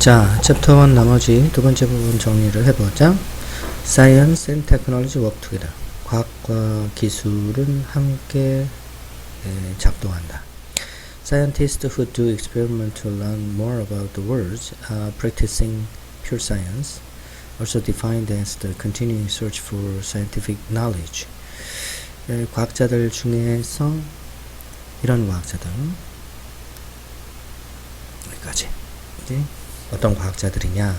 자, 챕터 1 나머지 두 번째 부분 정리를 해보자. Science and Technology work together. 과학과 기술은 함께 작동한다. Scientists who do experiments to learn more about the world are practicing pure science, also defined as the continuing search for scientific knowledge. 과학자들 중에서 이런 과학자들 여기까지 이제 어떤 과학자들이냐.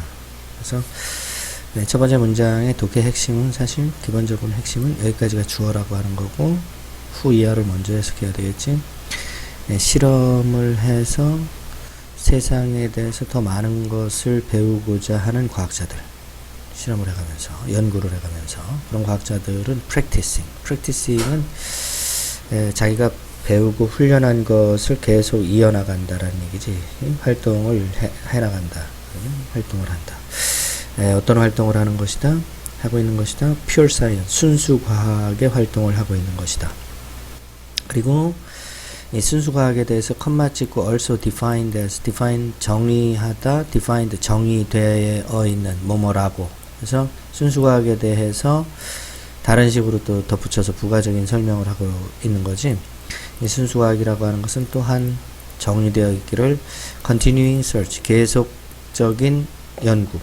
그래서 첫 번째 문장의 독해의 핵심은 사실 기본적으로 핵심은 여기까지가 주어라고 하는 거고 후 이하를 먼저 해석해야 되겠지. 실험을 해서 세상에 대해서 더 많은 것을 배우고자 하는 과학자들, 실험을 해가면서 연구를 해가면서 그런 과학자들은 practicing은 자기가 배우고 훈련한 것을 계속 이어나간다라는 얘기지. 활동을 해나간다. 활동을 한다. 어떤 활동을 하는 것이다? 하고 있는 것이다. pure science, 순수 과학의 활동을 하고 있는 것이다. 그리고 이 순수 과학에 대해서 컴마 찍고 also defined as, define 정의하다, defined 정의되어 있는 뭐뭐라고. 그래서 순수 과학에 대해서 다른 식으로 또 덧붙여서 부가적인 설명을 하고 있는 거지. 이 순수과학이라고 하는 것은 또한 정의되어 있기를 continuing search, 계속적인 연구,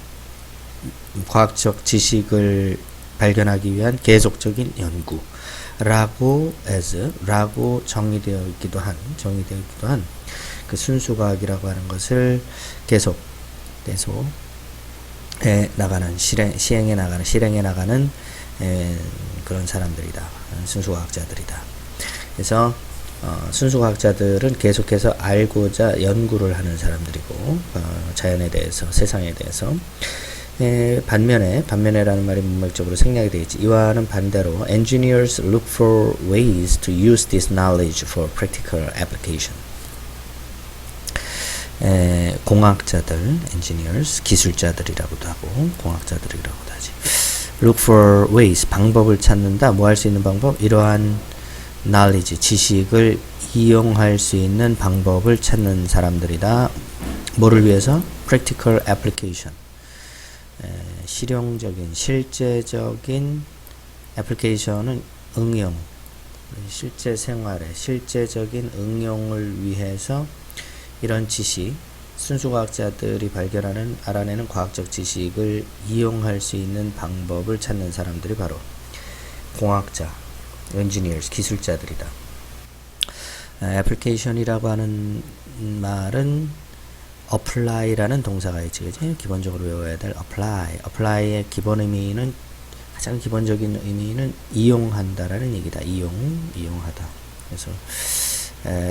과학적 지식을 발견하기 위한 계속적인 연구라고 라고 정의되어 있기도 한 그 순수과학이라고 하는 것을 계속 나가는 실행해 나가는 그런 사람들이다. 순수과학자들이다. 그래서 순수과학자들은 계속해서 알고자 연구를 하는 사람들이고 자연에 대해서, 세상에 대해서. 반면에라는 말이 문맥적으로 생략이 되어 있지. 이와는 반대로 engineers look for ways to use this knowledge for practical application. 공학자들, engineers, 기술자들이라고도 하고 공학자들이라고도 하지. look for ways, 방법을 찾는다. 뭐 할 수 있는 방법? 이러한 knowledge, 지식을 이용할 수 있는 방법을 찾는 사람들이다. 뭐를 위해서? practical application. 실용적인, 실제적인 application은 응용, 실제 생활에 실제적인 응용을 위해서 이런 지식, 순수과학자들이 알아내는 과학적 지식을 이용할 수 있는 방법을 찾는 사람들이 바로 공학자, engineers, 기술자들이다. application이라고 하는 말은 apply라는 동사가 있지, 그치? 기본적으로 외워야 될 apply의 기본 의미는, 가장 기본적인 의미는 이용한다라는 얘기다. 이용하다. 그래서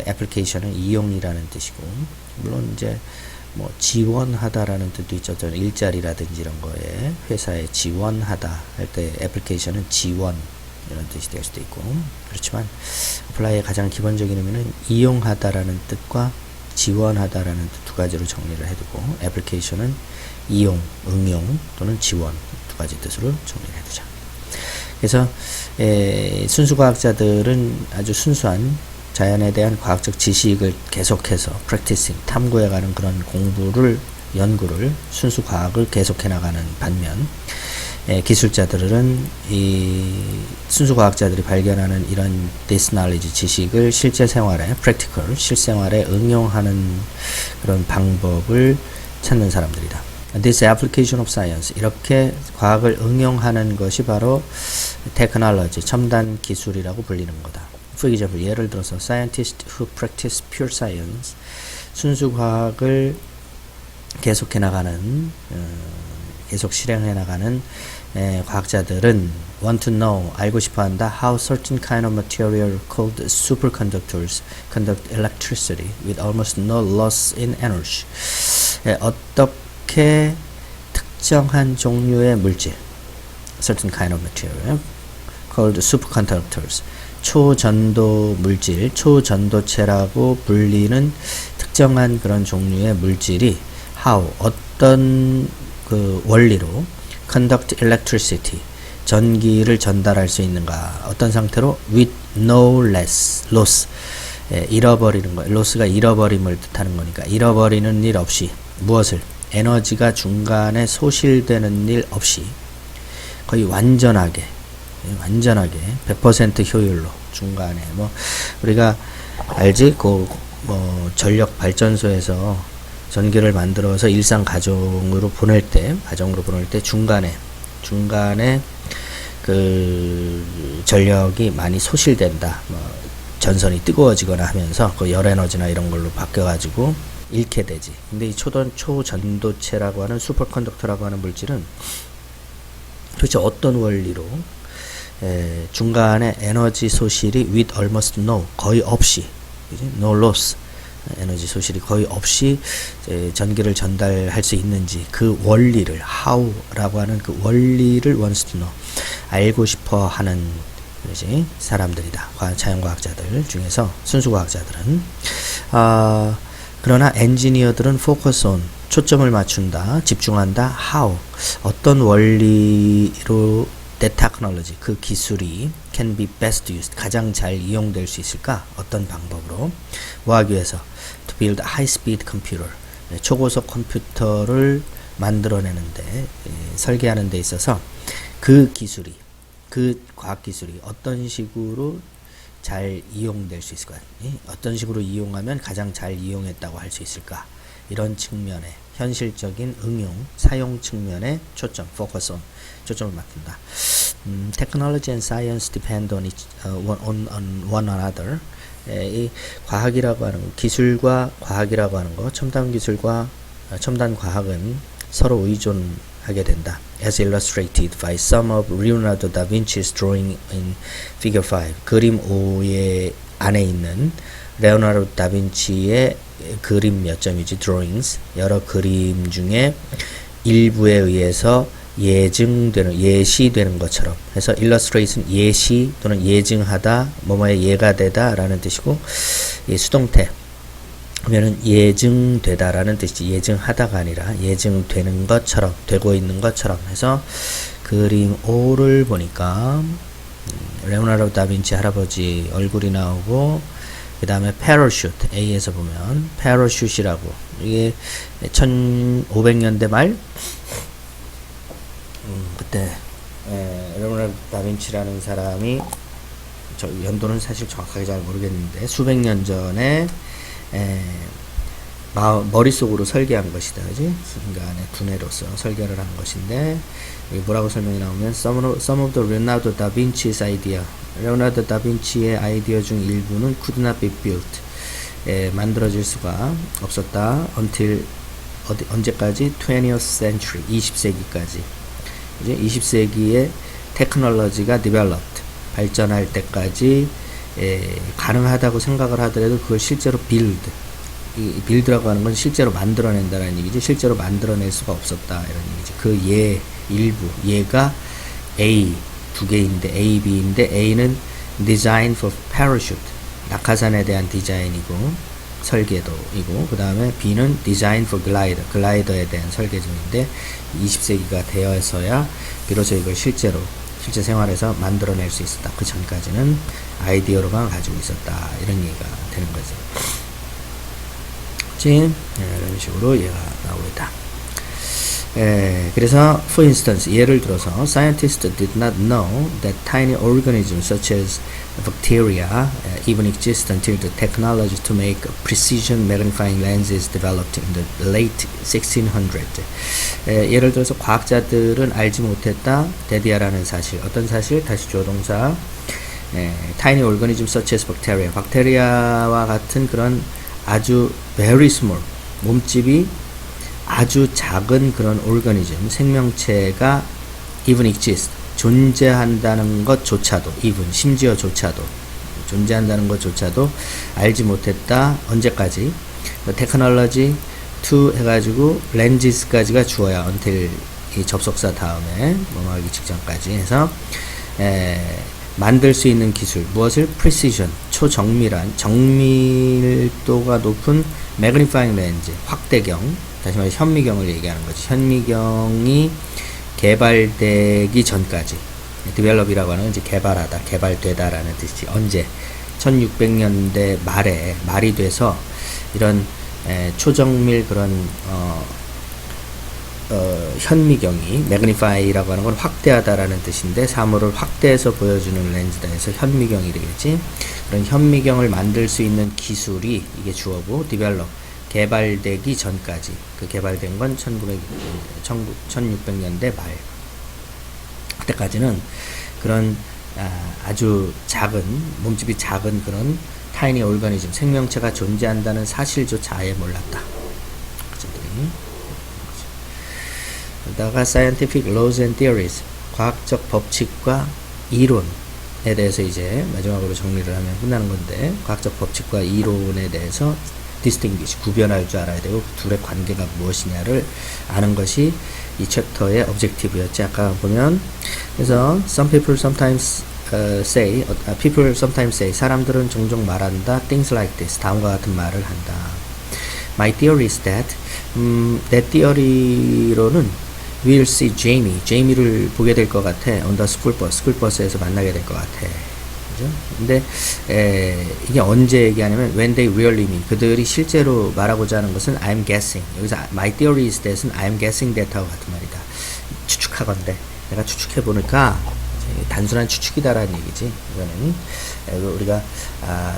application은 이용이라는 뜻이고, 물론 이제 뭐 지원하다라는 뜻도 있죠. 일자리라든지 이런 거에 회사에 지원하다 할 때 application은 지원 이런 뜻이 될 수도 있고, 그렇지만 apply의 가장 기본적인 의미는 이용하다라는 뜻과 지원하다라는 뜻 두 가지로 정리를 해두고, application은 이용, 응용 또는 지원 두 가지 뜻으로 정리를 해두자. 그래서 순수과학자들은 아주 순수한 자연에 대한 과학적 지식을 계속해서 practicing, 탐구해가는 그런 연구를, 순수과학을 계속해 나가는 반면, 기술자들은 이 순수과학자들이 발견하는 이런 this knowledge, 지식을 실제 생활에, practical, 실생활에 응용하는 그런 방법을 찾는 사람들이다. This application of science, 이렇게 과학을 응용하는 것이 바로 technology, 첨단 기술이라고 불리는 거다. For example, 예를 들어서 scientists who practice pure science, 순수과학을 계속해 나가는, 계속 실행해 나가는 과학자들은 want to know, 알고 싶어 한다. How certain kind of material called superconductors conduct electricity with almost no loss in energy. 어떻게 특정한 종류의 물질, certain kind of material called superconductors, 초전도 물질, 초전도체라고 불리는 특정한 그런 종류의 물질이 how, 어떤 그 원리로 conduct electricity, 전기를 전달할 수 있는가. 어떤 상태로? with no loss, 잃어버리는 거. loss가 잃어버림을 뜻하는 거니까 잃어버리는 일 없이 무엇을? 에너지가 중간에 소실되는 일 없이 거의 완전하게 100% 효율로 중간에 뭐 우리가 알지? 뭐 전력 발전소에서 전기를 만들어서 일상 가정으로 보낼 때 중간에 그 전력이 많이 소실된다. 뭐 전선이 뜨거워지거나 하면서 그 열 에너지나 이런 걸로 바뀌어 가지고 잃게 되지. 근데 이 초전도체라고 하는 슈퍼컨덕터라고 하는 물질은 도대체 어떤 원리로 중간에 에너지 소실이 with almost no, 거의 없이, no loss, 에너지 소실이 거의 없이 전기를 전달할 수 있는지 그 원리를 how라고 하는 그 원리를 wants to know, 알고 싶어 하는 사람들이다. 자연과학자들 중에서 순수과학자들은 그러나 엔지니어들은 focus on, 초점을 맞춘다, 집중한다, how, 어떤 원리로 that technology, 그 기술이 can be best used, 가장 잘 이용될 수 있을까? 어떤 방법으로? 뭐 하기 위해서? To build a high-speed computer, 초고속 컴퓨터를 만들어내는데, 설계하는 데 있어서 그 기술이, 그 과학기술이 어떤 식으로 잘 이용될 수 있을까? 어떤 식으로 이용하면 가장 잘 이용했다고 할 수 있을까? 이런 측면에 현실적인 응용, 사용 측면에 초점, focus on, 초점을 맞춘다. Technology and science depend on one another. 이 과학이라고 하는 기술과 과학이라고 하는 거, 첨단 기술과 첨단 과학은 서로 의존하게 된다. As illustrated by some of Leonardo da Vinci's drawing in Figure 5. 그림 5의 안에 있는 레오나르도 다빈치의 그림 몇 점이지? drawings. 여러 그림 중에 일부에 의해서 예시되는 것처럼 해서 illustration 예시 또는 예증하다, 뭐뭐의 예가 되다 라는 뜻이고, 수동태 그러면은 예증되다 라는 뜻이지, 예증하다가 아니라 예증되는 것처럼, 되고 있는 것처럼 해서 그림 5를 보니까 레오나르도 다빈치 할아버지 얼굴이 나오고, 그 다음에 패러슈트, A에서 보면 패러슈트이라고, 이게 1500년대 말 그때 레오나르도 다빈치라는 사람이, 저 연도는 사실 정확하게 잘 모르겠는데 수백 년 전에 머릿속으로 설계한 것이다, 그지? 순간의 두뇌로서 설계를 한 것인데, 여기 뭐라고 설명이 나오면 some of the Leonardo da Vinci's idea, 레오나르도 다빈치의 아이디어 중 일부는 could not be built, 만들어질 수가 없었다. until 언제까지? 20th century, 20세기까지. 이제 20세기에 테크놀로지가 developed, 발전할 때까지 가능하다고 생각을 하더라도 그걸 실제로 build, 이 build라고 하는 건 실제로 만들어낸다는 얘기지, 실제로 만들어낼 수가 없었다 이런 얘기지. 그 일부 예가 A 두 개인데 A, B인데 A는 design for parachute, 낙하산에 대한 디자인이고 설계도이고, 그 다음에 B는 design for glider, 글라이더에 대한 설계도인데 20세기가 되어서야 비로소 이걸 실제 생활에서 만들어낼 수 있었다. 그 전까지는 아이디어로만 가지고 있었다, 이런 얘기가 되는 거죠. 이런 식으로 얘가 나오고 있다. 그래서 for instance, 예를 들어서 scientists did not know that tiny organisms such as bacteria even exist until the technology to make precision magnifying lenses developed in the late 1600s. 예를 들어서 과학자들은 알지 못했다, 데디아라는 사실. 어떤 사실? 다시 조동사. tiny organisms such as bacteria, 박테리아와 같은 그런 아주 very small, 몸집이 아주 작은 그런 organism, 생명체가 even exist, 존재한다는 것조차도, even, 심지어조차도, 존재한다는 것조차도 알지 못했다. 언제까지? 테크놀로지 to 해가지고 렌즈까지가 주어야 until 이 접속사 다음에 뭐하기 직전까지 해서 만들 수 있는 기술, 무엇을? precision, 초정밀한, 정밀도가 높은 magnifying lens, 확대경, 다시 말해 현미경을 얘기하는 거지. 현미경이 개발되기 전까지, develop이라고 하는 이제 개발하다, 개발되다라는 뜻이지. 언제? 1600년대 말이 돼서 이런 초정밀 그런 현미경이 magnify라고 하는 건 확대하다라는 뜻인데 사물을 확대해서 보여주는 렌즈다 해서 현미경이 되겠지. 그런 현미경을 만들 수 있는 기술이 이게 주어고 develop 개발되기 전까지 그 개발된 건 1600년대 말 그때까지는 그런 아주 작은 몸집이 작은 그런 타이니 오르가니즘 생명체가 존재한다는 사실조차 아예 몰랐다. 그러다가 scientific laws and theories 과학적 법칙과 이론에 대해서 이제 마지막으로 정리를 하면 끝나는 건데 과학적 법칙과 이론에 대해서 distinguish 구별할 줄 알아야 되고 그 둘의 관계가 무엇이냐를 아는 것이 이 챕터의 objective였지. 아까 보면 그래서 some people sometimes say 사람들은 종종 말한다 things like this 다음과 같은 말을 한다. My theory is that 내 theory로는 we'll see Jamie를 보게 될 것 같아. on the school bus에서 만나게 될 것 같아. 그죠? 근데 이게 언제 얘기하냐면 when they really mean 그들이 실제로 말하고자 하는 것은 I'm guessing 여기서 my theory is that은 I'm guessing that하고 같은 말이다. 추측하건대 내가 추측해 보니까 단순한 추측이다라는 얘기지. 이거는 우리가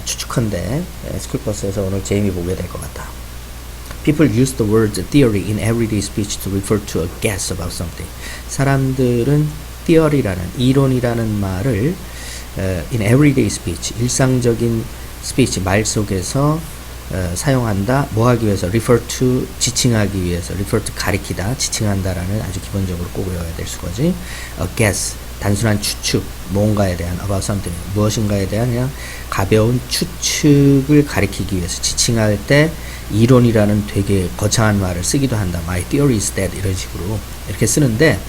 추측컨대 school bus에서 오늘 제이미 보게 될 것 같다. People use the word theory in everyday speech to refer to a guess about something. 사람들은 theory라는 이론이라는 말을 in everyday speech 일상적인 speech 말 속에서 사용한다. 뭐 하기 위해서? refer to 지칭하기 위해서. refer to 가리키다, 지칭한다라는 아주 기본적으로 꼭 외워야 될 수거지. a guess 단순한 추측, 뭔가에 대한 about something 무엇인가에 대한 그냥 가벼운 추측을 가리키기 위해서 지칭할 때 이론이라는 되게 거창한 말을 쓰기도 한다. My theory is that 이런 식으로 이렇게 쓰는데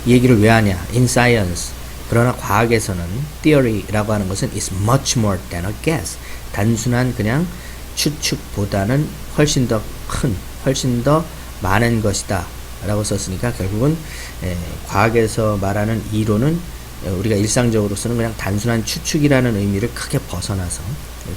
이 얘기를 왜 하냐? In science 그러나 과학에서는 theory라고 하는 것은 is much more than a guess. 단순한 그냥 추측보다는 훨씬 더 큰, 훨씬 더 많은 것이다 라고 썼으니까 결국은 과학에서 말하는 이론은 우리가 일상적으로 쓰는 그냥 단순한 추측이라는 의미를 크게 벗어나서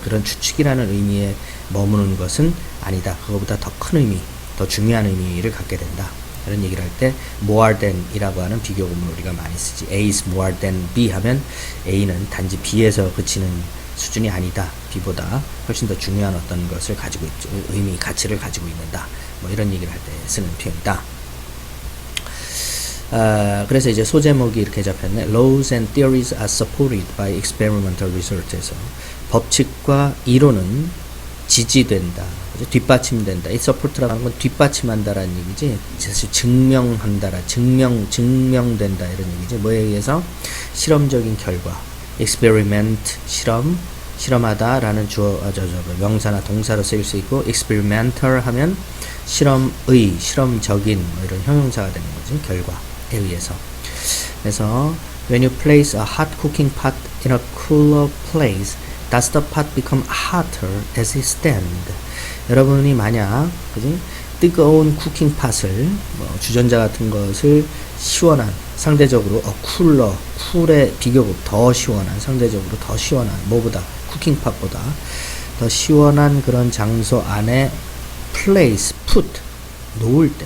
그런 추측이라는 의미에 머무는 것은 아니다. 그거보다 더 큰 의미, 더 중요한 의미를 갖게 된다. 이런 얘기를 할 때 more than 이라고 하는 비교구문을 우리가 많이 쓰지. A is more than B 하면 A는 단지 B에서 그치는 수준이 아니다. B보다 훨씬 더 중요한 어떤 것을 가지고 있죠. 의미, 가치를 가지고 있는다. 뭐 이런 얘기를 할 때 쓰는 표현이다. 그래서 이제 소제목이 이렇게 잡혔네. Laws and theories are supported by experimental research에서 법칙과 이론은 지지된다. 뒷받침된다. 이 support라고 하는 건 뒷받침한다라는 얘기지. 사실 증명한다라, 증명된다 이런 얘기지. 뭐에 의해서? 실험적인 결과. experiment, 실험하다라는 명사나 동사로 쓰일 수 있고 experimental 하면 실험의, 실험적인 뭐 이런 형용사가 되는 거지. 결과에 의해서. 그래서 when you place a hot cooking pot in a cooler place, does the pot become hotter as it stands? 여러분이 만약 그지? 뜨거운 쿠킹팟을 주전자 같은 것을 시원한 상대적으로 쿨의 비교급 더 시원한 상대적으로 더 시원한 뭐보다 쿠킹팟보다 더 시원한 그런 장소 안에 place, put 놓을 때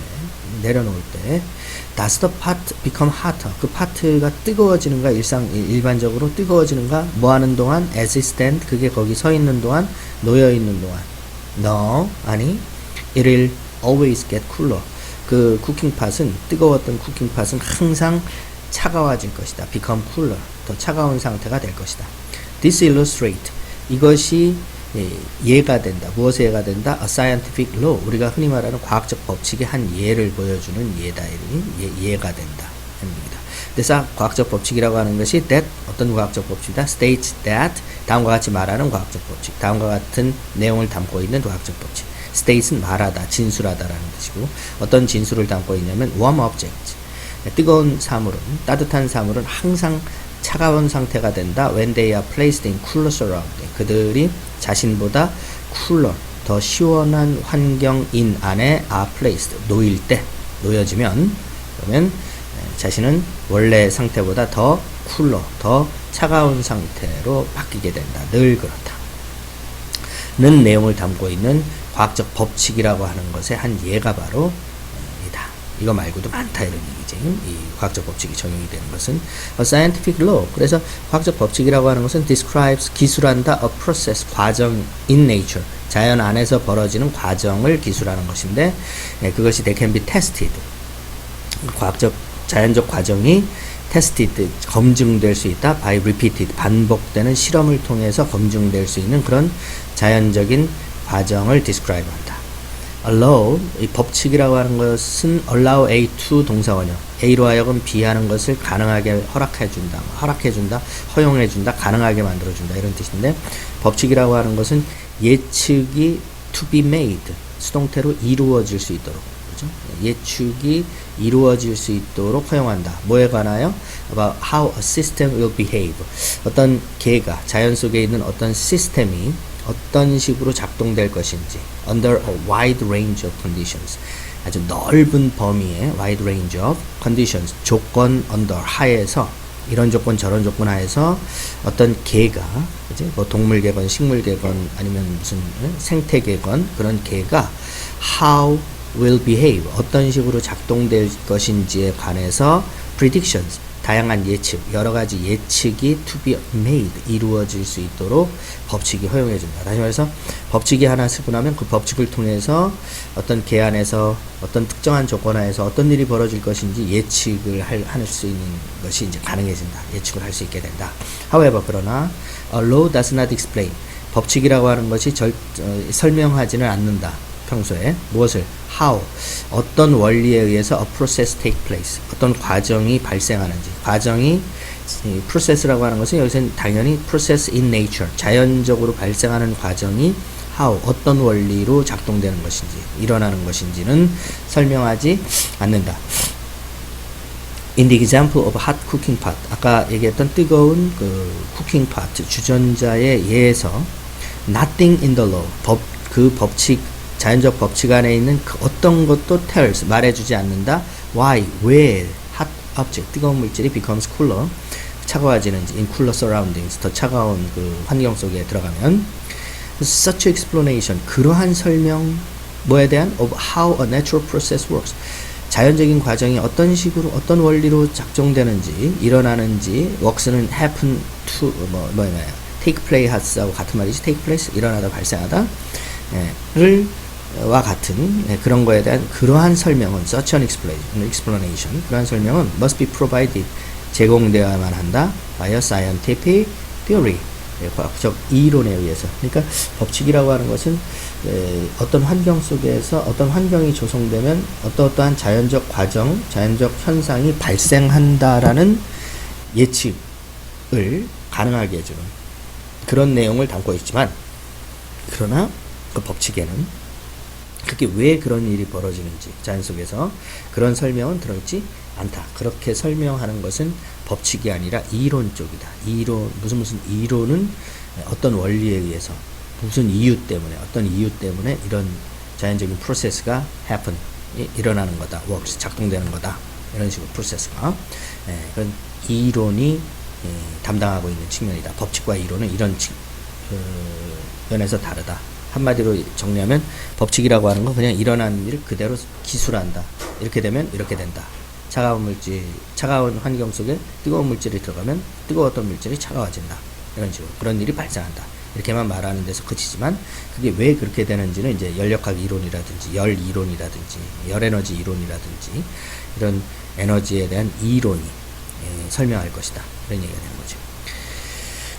내려놓을 때 does the pot become hotter? 그 파트가 뜨거워지는가 일반적으로 뜨거워지는가 뭐 하는 동안 as it stand 그게 거기 서 있는 동안 놓여 있는 동안 No 아니 it will always get cooler 그 쿠킹팟은 뜨거웠던 쿠킹팟은 항상 차가워질 것이다. become cooler 더 차가운 상태가 될 것이다. This illustrate 이것이 예가 된다. 무엇의 예가 된다? A scientific law 우리가 흔히 말하는 과학적 법칙의 한 예를 보여주는 예다. 예가 된다. 입니다. 그래서 과학적 법칙이라고 하는 것이 that 어떤 과학적 법칙이다? states that 다음과 같이 말하는 과학적 법칙 다음과 같은 내용을 담고 있는 과학적 법칙 states는 말하다, 진술하다라는 뜻이고 어떤 진술을 담고 있냐면 warm object 뜨거운 사물은 따뜻한 사물은 항상 차가운 상태가 된다. when they are placed in cooler surrounding 그들이 자신보다 cooler 더 시원한 환경인 안에 are placed 놓일 때 놓여지면 그러면 자신은 원래 상태보다 더 cooler 더 차가운 상태로 바뀌게 된다. 늘 그렇다. 는 내용을 담고 있는 과학적 법칙이라고 하는 것의 한 예가 바로 이거 말고도 많다 이런 얘기지. 이 과학적 법칙이 적용이 되는 것은 a scientific law. 그래서 과학적 법칙이라고 하는 것은 describes 기술한다 a process 과정 in nature. 자연 안에서 벌어지는 과정을 기술하는 것인데 그것이 they can be tested. 과학적 자연적 과정이 tested 검증될 수 있다. by repeated 반복되는 실험을 통해서 검증될 수 있는 그런 자연적인 과정을 describe 한다. allow 이 법칙이라고 하는 것은 allow A to 동사원형 A로 하여금 B 하는 것을 가능하게 허락해준다, 허용해준다, 가능하게 만들어준다 이런 뜻인데 법칙이라고 하는 것은 예측이 to be made 수동태로 이루어질 수 있도록 그죠? 예측이 이루어질 수 있도록 허용한다. 뭐에 관하여? about how a system will behave 어떤 계가 자연 속에 있는 어떤 시스템이 어떤 식으로 작동될 것인지 under a wide range of conditions 아주 넓은 범위의 wide range of conditions 조건 under 하에서 이런 조건 저런 조건 하에서 어떤 개가 이제 뭐 동물 개건 식물 개건 아니면 무슨 생태 개건 그런 개가 how will behave 어떤 식으로 작동될 것인지에 관해서 predictions 다양한 예측, 여러 가지 예측이 to be made, 이루어질 수 있도록 법칙이 허용해준다. 다시 말해서 법칙이 하나 쓰고 나면 그 법칙을 통해서 어떤 계안에서 어떤 특정한 조건 하에서 어떤 일이 벌어질 것인지 예측을 할 수 있는 것이 이제 가능해진다. 예측을 할 수 있게 된다. However, 그러나 a law does not explain. 법칙이라고 하는 것이 설명하지는 않는다. 평소에 무엇을 how 어떤 원리에 의해서 a process take place 어떤 과정이 발생하는지 과정이 process라고 하는 것은 여기서는 당연히 process in nature 자연적으로 발생하는 과정이 how 어떤 원리로 작동되는 것인지 일어나는 것인지는 설명하지 않는다. In the example of hot cooking pot 아까 얘기했던 뜨거운 그 cooking pot 주전자의 예에서 nothing in the law 그 법칙 자연적 법칙 안에 있는 그 어떤 것도 tells 말해주지 않는다. Why? 왜? Hot object 뜨거운 물질이 becomes cooler 차가워지는지 in cooler surroundings 더 차가운 그 환경 속에 들어가면 such explanation 그러한 설명 뭐에 대한 of how a natural process works 자연적인 과정이 어떤 식으로 어떤 원리로 작동되는지 일어나는지 works는 happen to take place하고 같은 말이지 take place 일어나다 발생하다 와 같은 그런 거에 대한 그러한 설명은 such an explanation 그러한 설명은 must be provided 제공되어야만 한다 by a scientific theory 과학적 이론에 의해서 그러니까 법칙이라고 하는 것은 어떤 환경 속에서 어떤 환경이 조성되면 어떠한 자연적 과정 자연적 현상이 발생한다라는 예측을 가능하게 해주는 그런 내용을 담고 있지만 그러나 그 법칙에는 그게 왜 그런 일이 벌어지는지 자연 속에서 그런 설명은 들어있지 않다. 그렇게 설명하는 것은 법칙이 아니라 이론 쪽이다. 무슨 이론은 어떤 원리에 의해서 무슨 이유 때문에 어떤 이유 때문에 이런 자연적인 프로세스가 happen 일어나는 거다. works 작동되는 거다. 이런 식으로 프로세스가 그런 이론이 담당하고 있는 측면이다. 법칙과 이론은 이런 면에서 다르다. 한마디로 정리하면 법칙이라고 하는 건 그냥 일어나는 일을 그대로 기술한다. 이렇게 되면 이렇게 된다. 차가운 환경 속에 뜨거운 물질이 들어가면 뜨거웠던 물질이 차가워진다. 이런 식으로 그런 일이 발생한다. 이렇게만 말하는 데서 그치지만 그게 왜 그렇게 되는지는 이제 연력학 이론이라든지 열 이론이라든지 열에너지 이론이라든지 이런 에너지에 대한 이론이 설명할 것이다. 이런 얘기가 되는 거죠.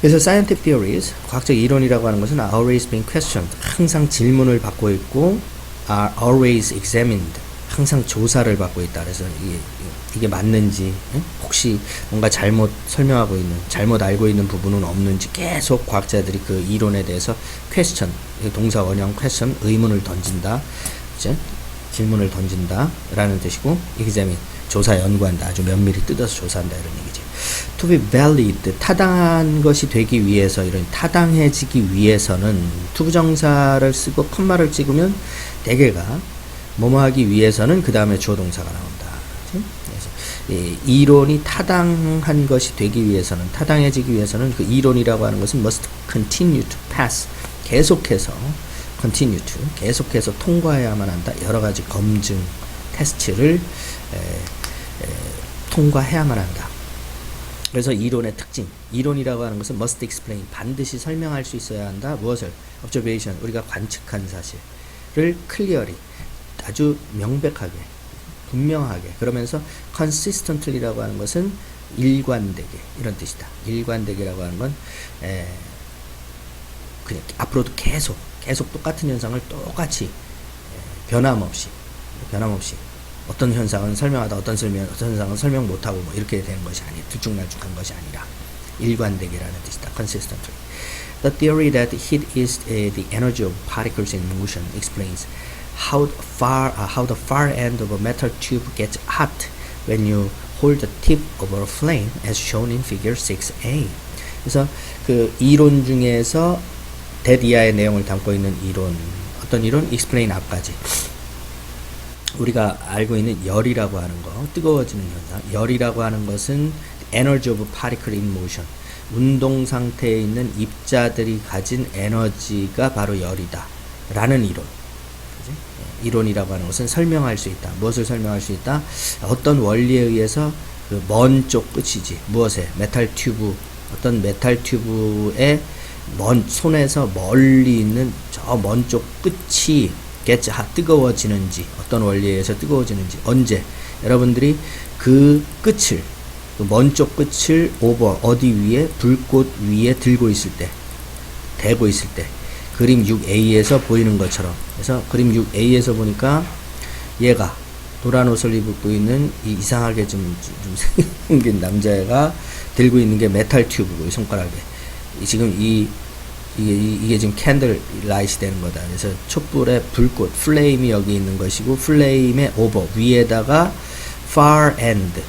그래서 scientific theories, 과학적 이론이라고 하는 것은 are always being questioned, 항상 질문을 받고 있고 are always examined, 항상 조사를 받고 있다. 그래서 이게 맞는지 혹시 뭔가 잘못 설명하고 있는, 잘못 알고 있는 부분은 없는지 계속 과학자들이 그 이론에 대해서 question, 동사 원형 question, 의문을 던진다. 그치? 질문을 던진다 라는 뜻이고 examine, 조사 연구한다. 아주 면밀히 뜯어서 조사한다 이런 얘기죠. To be valid, 타당한 것이 되기 위해서, 이런 타당해지기 위해서는 투부정사를 쓰고 컴마를 찍으면 대개가 뭐뭐 하기 위해서는 그 다음에 주어 동사가 나온다. 그래서 이론이 타당한 것이 되기 위해서는, 타당해지기 위해서는 그 이론이라고 하는 것은 must continue to pass, 계속해서 continue to, 계속해서 통과해야만 한다. 여러 가지 검증, 테스트를 통과해야만 한다. 그래서 이론의 특징, 이론이라고 하는 것은 must explain, 반드시 설명할 수 있어야 한다. 무엇을? observation, 우리가 관측한 사실을 clearly, 아주 명백하게, 분명하게, 그러면서 consistently라고 하는 것은 일관되게, 이런 뜻이다. 일관되게라고 하는 건 그냥 앞으로도 계속 똑같은 현상을 똑같이 변함없이 어떤 현상은 설명하다 어떤 현상은 설명 못하고 뭐 이렇게 되는 것이 아니라 들쭉날쭉한 것이 아니라 일관되게라는 뜻이다. consistently. The theory that heat is the energy of particles in motion explains how the far end of a metal tube gets hot when you hold the tip of a flame as shown in figure 6a. 그래서 그 이론 중에서 that 이하의 내용을 담고 있는 이론, 어떤 이론? explain 앞까지. 우리가 알고 있는 열이라고 하는 거, 뜨거워지는 현상. 열이라고 하는 것은 energy of particle in motion. 운동 상태에 있는 입자들이 가진 에너지가 바로 열이다. 라는 이론. 그치? 이론이라고 하는 것은 설명할 수 있다. 무엇을 설명할 수 있다? 어떤 원리에 의해서 그 먼 쪽 끝이지. 무엇에? 메탈 튜브. 어떤 메탈 튜브의 손에서 멀리 있는 저 먼 쪽 끝이 뜨거워지는지, 어떤 원리에 의해서 뜨거워지는지, 언제 여러분들이 그 끝을, 그 먼 쪽 끝을 어디 위에, 불꽃 위에 들고 있을 때, 대고 있을 때, 그림 6a에서 보이는 것처럼. 그래서 그림 6a에서 보니까 얘가 노란 옷을 입고 있는 이 이상하게 좀 생긴 남자애가 들고 있는 게 메탈 튜브고, 이 손가락에 지금 이게 지금 캔들 라이트이 되는 거다. 그래서 촛불의 불꽃, 플레임이 여기 있는 것이고, 플레임의 위에다가 far end,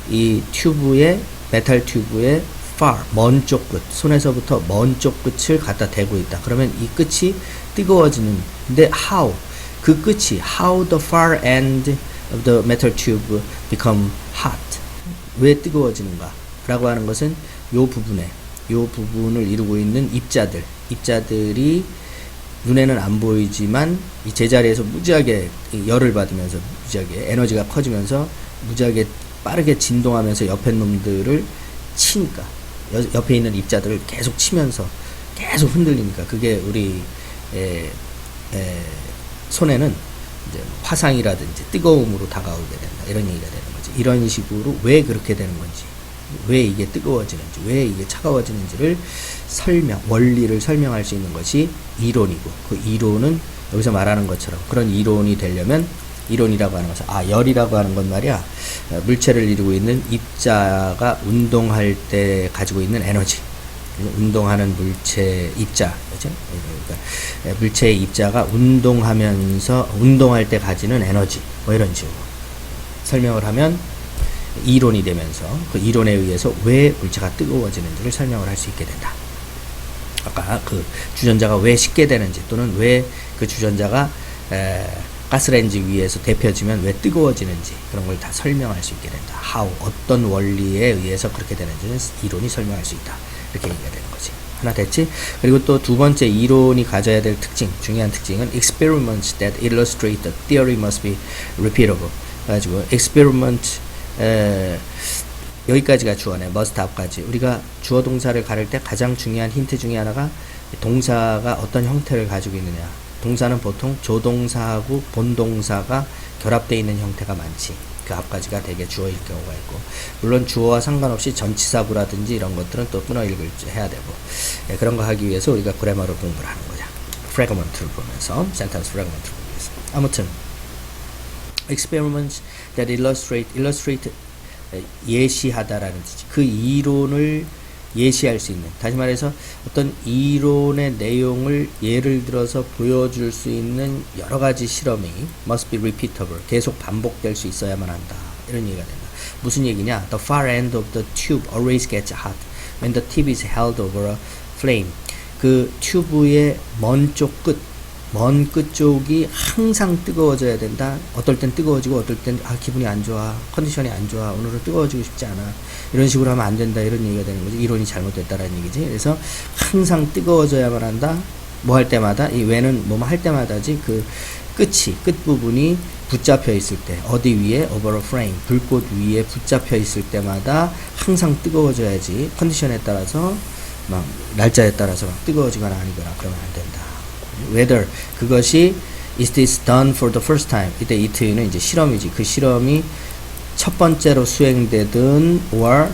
이 튜브의, 메탈 튜브의 far, 먼 쪽 끝, 손에서부터 먼 쪽 끝을 갖다 대고 있다. 그러면 이 끝이 뜨거워지는, 근데 그 끝이, how the far end of the metal tube become hot, 왜 뜨거워지는가 라고 하는 것은 요 부분을 이루고 있는 입자들이 눈에는 안 보이지만 이 제자리에서 무지하게 열을 받으면서 무지하게 에너지가 커지면서 무지하게 빠르게 진동하면서 옆에 놈들을 치니까, 옆에 있는 입자들을 계속 치면서 계속 흔들리니까, 그게 우리 손에는 이제 화상이라든지 뜨거움으로 다가오게 된다, 이런 얘기가 되는 거지. 이런 식으로 왜 그렇게 되는 건지, 왜 이게 뜨거워지는지, 왜 이게 차가워지는지를 원리를 설명할 수 있는 것이 이론이고, 그 이론은 여기서 말하는 것처럼 그런 이론이 되려면, 이론이라고 하는 것은, 열이라고 하는 건 말이야, 물체를 이루고 있는 입자가 운동할 때 가지고 있는 에너지, 운동하는 물체 입자, 그죠? 그러니까 물체의 입자가 운동할 때 가지는 에너지, 뭐 이런 식으로 설명을 하면 이론이 되면서, 그 이론에 의해서 왜 물체가 뜨거워지는지를 설명을 할 수 있게 된다. 아까 그 주전자가 왜 식게 되는지, 또는 왜 그 주전자가 가스레인지 위에서 데펴지면 왜 뜨거워지는지, 그런 걸 다 설명할 수 있게 된다. 어떤 원리에 의해서 그렇게 되는지는 이론이 설명할 수 있다. 이렇게 얘기가 되는 거지. 하나 됐지? 그리고 또 두 번째 이론이 가져야 될 특징, 중요한 특징은 experiments that illustrate the theory must be repeatable. 그래가지고 experiment, 여기까지가 주어네. must 앞까지. 우리가 주어 동사를 가를 때 가장 중요한 힌트 중에 하나가 동사가 어떤 형태를 가지고 있느냐. 동사는 보통 조동사하고 본동사가 결합되어 있는 형태가 많지. 그 앞까지가 대개 주어일 경우가 있고, 물론 주어와 상관없이 전치사구라든지 이런 것들은 또 끊어 해야 되고, 그런 거 하기 위해서 우리가 그래머를 공부를 하는 거야. 프래그먼트를 보면서, 센텐스 프래그먼트를 보기 위해서. 아무튼 experiments that illustrate 예시하다라는 뜻이, 그 이론을 예시할 수 있는, 다시 말해서 어떤 이론의 내용을 예를 들어서 보여줄 수 있는 여러 가지 실험이 must be repeatable, 계속 반복될 수 있어야만 한다, 이런 얘기가 된다. 무슨 얘기냐? The far end of the tube always gets hot when the tip is held over a flame. 그 튜브의 먼 끝 쪽이 항상 뜨거워져야 된다. 어떨 땐 뜨거워지고, 어떨 땐 기분이 안 좋아, 컨디션이 안 좋아, 오늘은 뜨거워지고 싶지 않아, 이런 식으로 하면 안 된다, 이런 얘기가 되는 거지. 이론이 잘못됐다라는 얘기지. 그래서 항상 뜨거워져야만 한다. 뭐 할 때마다, 이 왜는 뭐뭐 할 때마다지, 그 끝부분이 붙잡혀 있을 때, 어디 위에? over a flame, 불꽃 위에 붙잡혀 있을 때마다 항상 뜨거워져야지, 컨디션에 따라서 막 날짜에 따라서 막 뜨거워지거나 아니거나 그러면 안 된다. whether, 그것이 is this done for the first time, 이때 it는 이제 실험이지, 그 실험이 첫 번째로 수행되든 or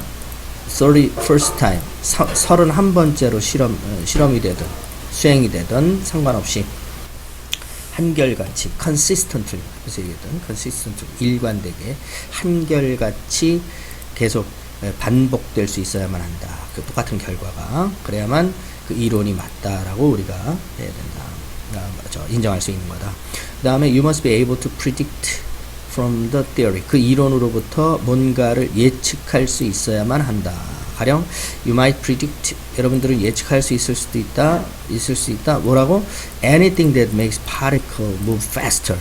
31st time, 31번째로 실험이 되든 수행이 되든 상관없이 한결같이 consistently, 그래서 얘기했던 consistently, 일관되게 한결같이 계속 반복될 수 있어야만 한다. 그 똑같은 결과가 그래야만 그 이론이 맞다라고 우리가 해야 된다. 인정할 수 있는 거다. 그 다음에 you must be able to predict from the theory, 그 이론으로부터 뭔가를 예측할 수 있어야만 한다. 가령 you might predict, 여러분들은 예측할 수 있을 수 있다. 뭐라고? anything that makes particle move faster.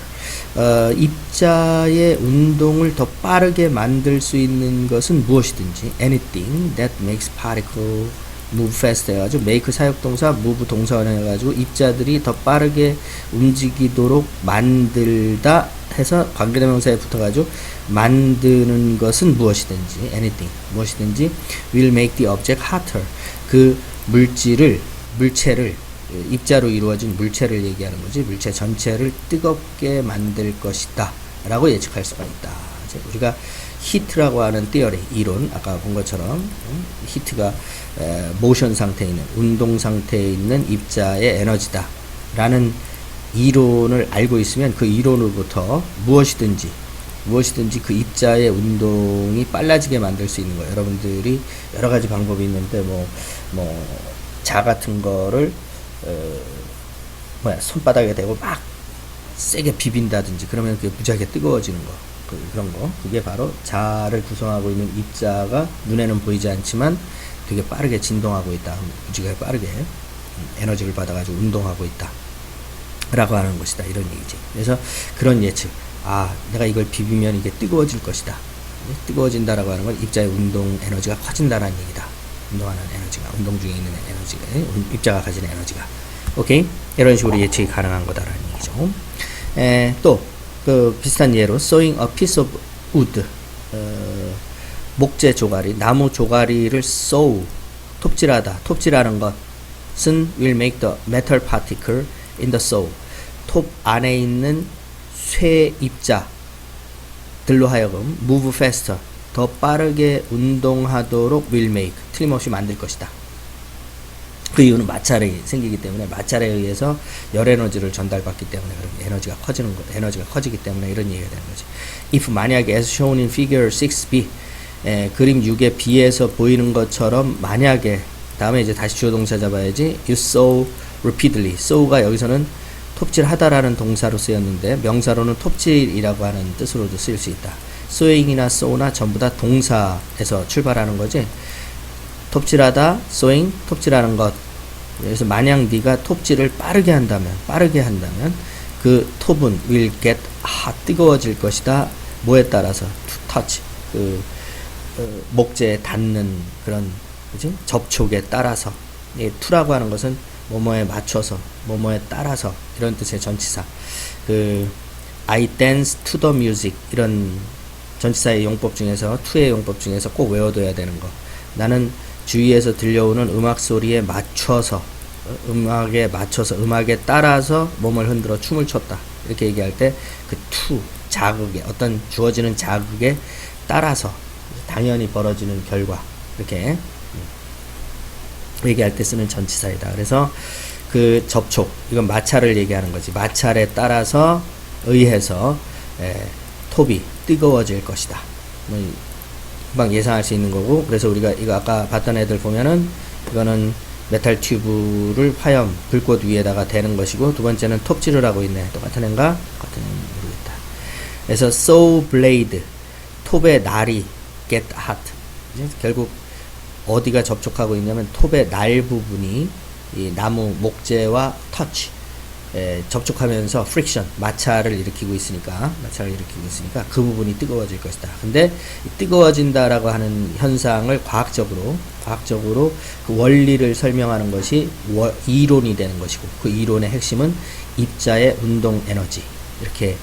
입자의 운동을 더 빠르게 만들 수 있는 것은 무엇이든지, anything that makes particle move fast 해가지고 make 사역동사, move 동사원 해가지고 입자들이 더 빠르게 움직이도록 만들다 해서 관계대명사에 붙어가지고 만드는 것은 무엇이든지, anything, 무엇이든지 will make the object hotter, 그 물체를 입자로 이루어진 물체를 얘기하는 거지, 물체 전체를 뜨겁게 만들 것이다 라고 예측할 수가 있다. 우리가 히트라고 하는 theory, 이론, 아까 본 것처럼 히트가 모션 상태에 있는, 운동 상태에 있는 입자의 에너지다 라는 이론을 알고 있으면 그 이론으로부터 무엇이든지 그 입자의 운동이 빨라지게 만들 수 있는 거예요. 여러분들이 여러 가지 방법이 있는데 자 같은 거를 손바닥에 대고 막 세게 비빈다든지 그러면 그게 무지하게 뜨거워지는 거, 그런 거, 그게 바로 자를 구성하고 있는 입자가 눈에는 보이지 않지만 되게 빠르게 진동하고 있다, 무지하게 빠르게 에너지를 받아가지고 운동하고 있다 라고 하는 것이다, 이런 얘기지. 그래서 그런 예측, 내가 이걸 비비면 이게 뜨거워질 것이다, 뜨거워진다라고 하는 건 입자의 운동 에너지가 커진다라는 얘기다. 운동하는 에너지가, 운동 중에 있는 에너지가, 입자가 가진 에너지가, 오케이? 이런 식으로 예측이 가능한 거다라는 얘기죠. 또 그 비슷한 예로 sawing a piece of wood, 목재 조가리, 나무 조가리를 saw, 톱질하는 것은 will make the metal particle in the saw, 톱 안에 있는 쇠 입자들로 하여금 move faster, 더 빠르게 운동하도록 will make, 틀림없이 만들 것이다. 그 이유는 마찰이 생기기 때문에, 마찰에 의해서 열 에너지를 전달받기 때문에 그런 에너지가 커지기 때문에 이런 얘기가 되는 거지. if, 만약에 as shown in figure 6b, 그림 6의 b에서 보이는 것처럼 만약에, 다음에 이제 다시 주어 동사 잡아야지. you saw repeatedly, saw가 여기서는 톱질하다라는 동사로 쓰였는데 명사로는 톱질이라고 하는 뜻으로도 쓰일 수 있다. sawing이나 saw나 전부 다 동사에서 출발하는 거지. 톱질하다, sawing, 톱질하는 것. 그래서 만약 네가 톱질을 빠르게 한다면 그 톱은 will get hot, 뜨거워질 것이다. 뭐에 따라서? to touch, 목재에 닿는 그런, 그치? 접촉에 따라서. to라고 하는 것은 뭐뭐에 맞춰서, 뭐뭐에 따라서, 이런 뜻의 전치사. I dance to the music, 이런 전치사의 용법 중에서, to의 용법 중에서 꼭 외워둬야 되는 거. 나는 주위에서 들려오는 음악 소리에 맞춰서, 음악에 따라서 몸을 흔들어 춤을 췄다, 이렇게 얘기할 때 그 to, 자극에, 어떤 주어지는 자극에 따라서 당연히 벌어지는 결과, 이렇게 얘기할 때 쓰는 전치사이다. 그래서 그 접촉, 이건 마찰을 얘기하는 거지. 마찰에 따라서, 의해서 톱이 뜨거워질 것이다, 금방 예상할 수 있는 거고. 그래서 우리가 이거 아까 봤던 애들 보면은 이거는 메탈 튜브를 화염, 불꽃 위에다가 대는 것이고, 두 번째는 톱질을 하고 있네. 똑같은 애인가? 같은 애는 모르겠다. 그래서 saw blade, 톱의 날이 get hot, 결국 어디가 접촉하고 있냐면 톱의 날 부분이 이 나무 목재와 touch, 접촉하면서 friction, 마찰을 일으키고 있으니까 그 부분이 뜨거워질 것이다. 근데 이 뜨거워진다라고 하는 현상을 과학적으로 그 원리를 설명하는 것이 이론이 되는 것이고, 그 이론의 핵심은 입자의 운동 에너지, 이렇게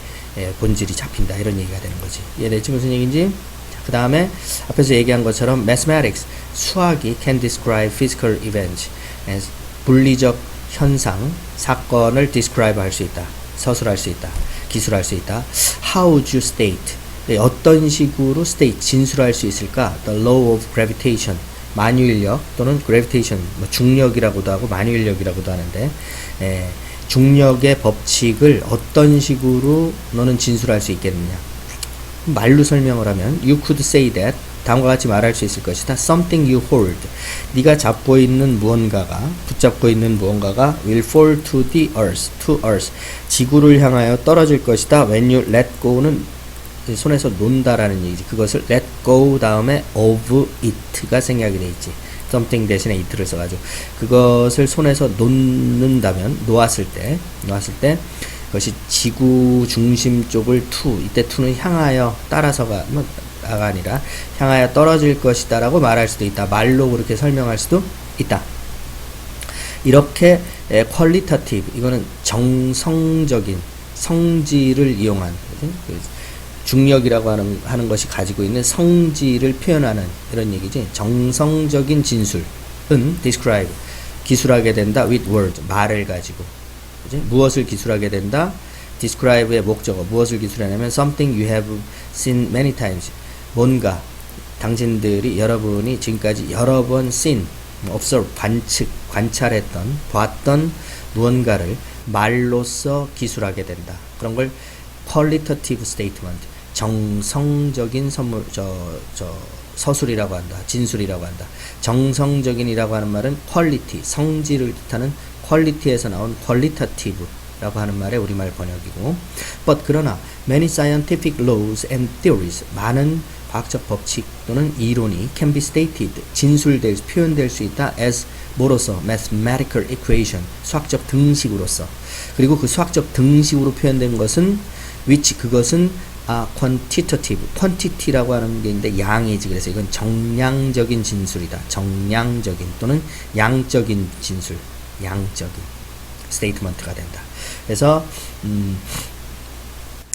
본질이 잡힌다 이런 얘기가 되는 거지. 이해됐지 무슨 얘기인지? 그 다음에 앞에서 얘기한 것처럼 mathematics 수학이 can describe physical events 물리적 현상 사건을 describe 할 수 있다. 서술할 수 있다. 기술할 수 있다. How would you state 어떤 식으로 state 진술할 수 있을까? The law of gravitation 만유인력 또는 gravitation 뭐 중력이라고도 하고 만유인력이라고도 하는데 중력의 법칙을 어떤 식으로 너는 진술할 수 있겠느냐? 말로 설명을 하면 you could say that 다음과 같이 말할 수 있을 것이다. Something you hold 네가 잡고 있는 무언가가 붙잡고 있는 무언가가 will fall to the earth, to earth 지구를 향하여 떨어질 것이다. When you let go는 손에서 논다라는 얘기지. 그것을 let go 다음에 of it가 생략이 돼 있지. something 대신에 it를 써가지고 그것을 손에서 놓는다면 놓았을 때 그것이 지구 중심 쪽을 이때 to는 향하여 따라서가 아니라 향하여 떨어질 것이다 라고 말할 수도 있다. 말로 그렇게 설명할 수도 있다. 이렇게 qualitative 이거는 정성적인 성질을 이용한 중력이라고 하는 것이 가지고 있는 성질을 표현하는 이런 얘기지. 정성적인 진술은 describe 기술하게 된다 with word 말을 가지고 그치? 무엇을 기술하게 된다. describe의 목적어 무엇을 기술하냐면 something you have seen many times 뭔가 당신들이 여러분이 지금까지 여러 번 seen observe 관찰했던 봤던 무언가를 말로써 기술하게 된다. 그런 걸 qualitative statement 정성적인 서술이라고 한다. 진술이라고 한다. 정성적인이라고 하는 말은 quality 성질을 뜻하는 quality에서 나온 qualitative라고 하는 말의 우리말 번역이고 but 그러나 many scientific laws and theories 많은 과학적 법칙 또는 이론이 can be stated 표현될 수 있다 as 뭐로서 mathematical equation 수학적 등식으로서 그리고 그 수학적 등식으로 표현된 것은 which 그것은 quantity라고 하는 게 있는데 양이지. 그래서 이건 정량적인 진술이다. 정량적인 또는 양적인 진술, 양적인 statement가 된다. 그래서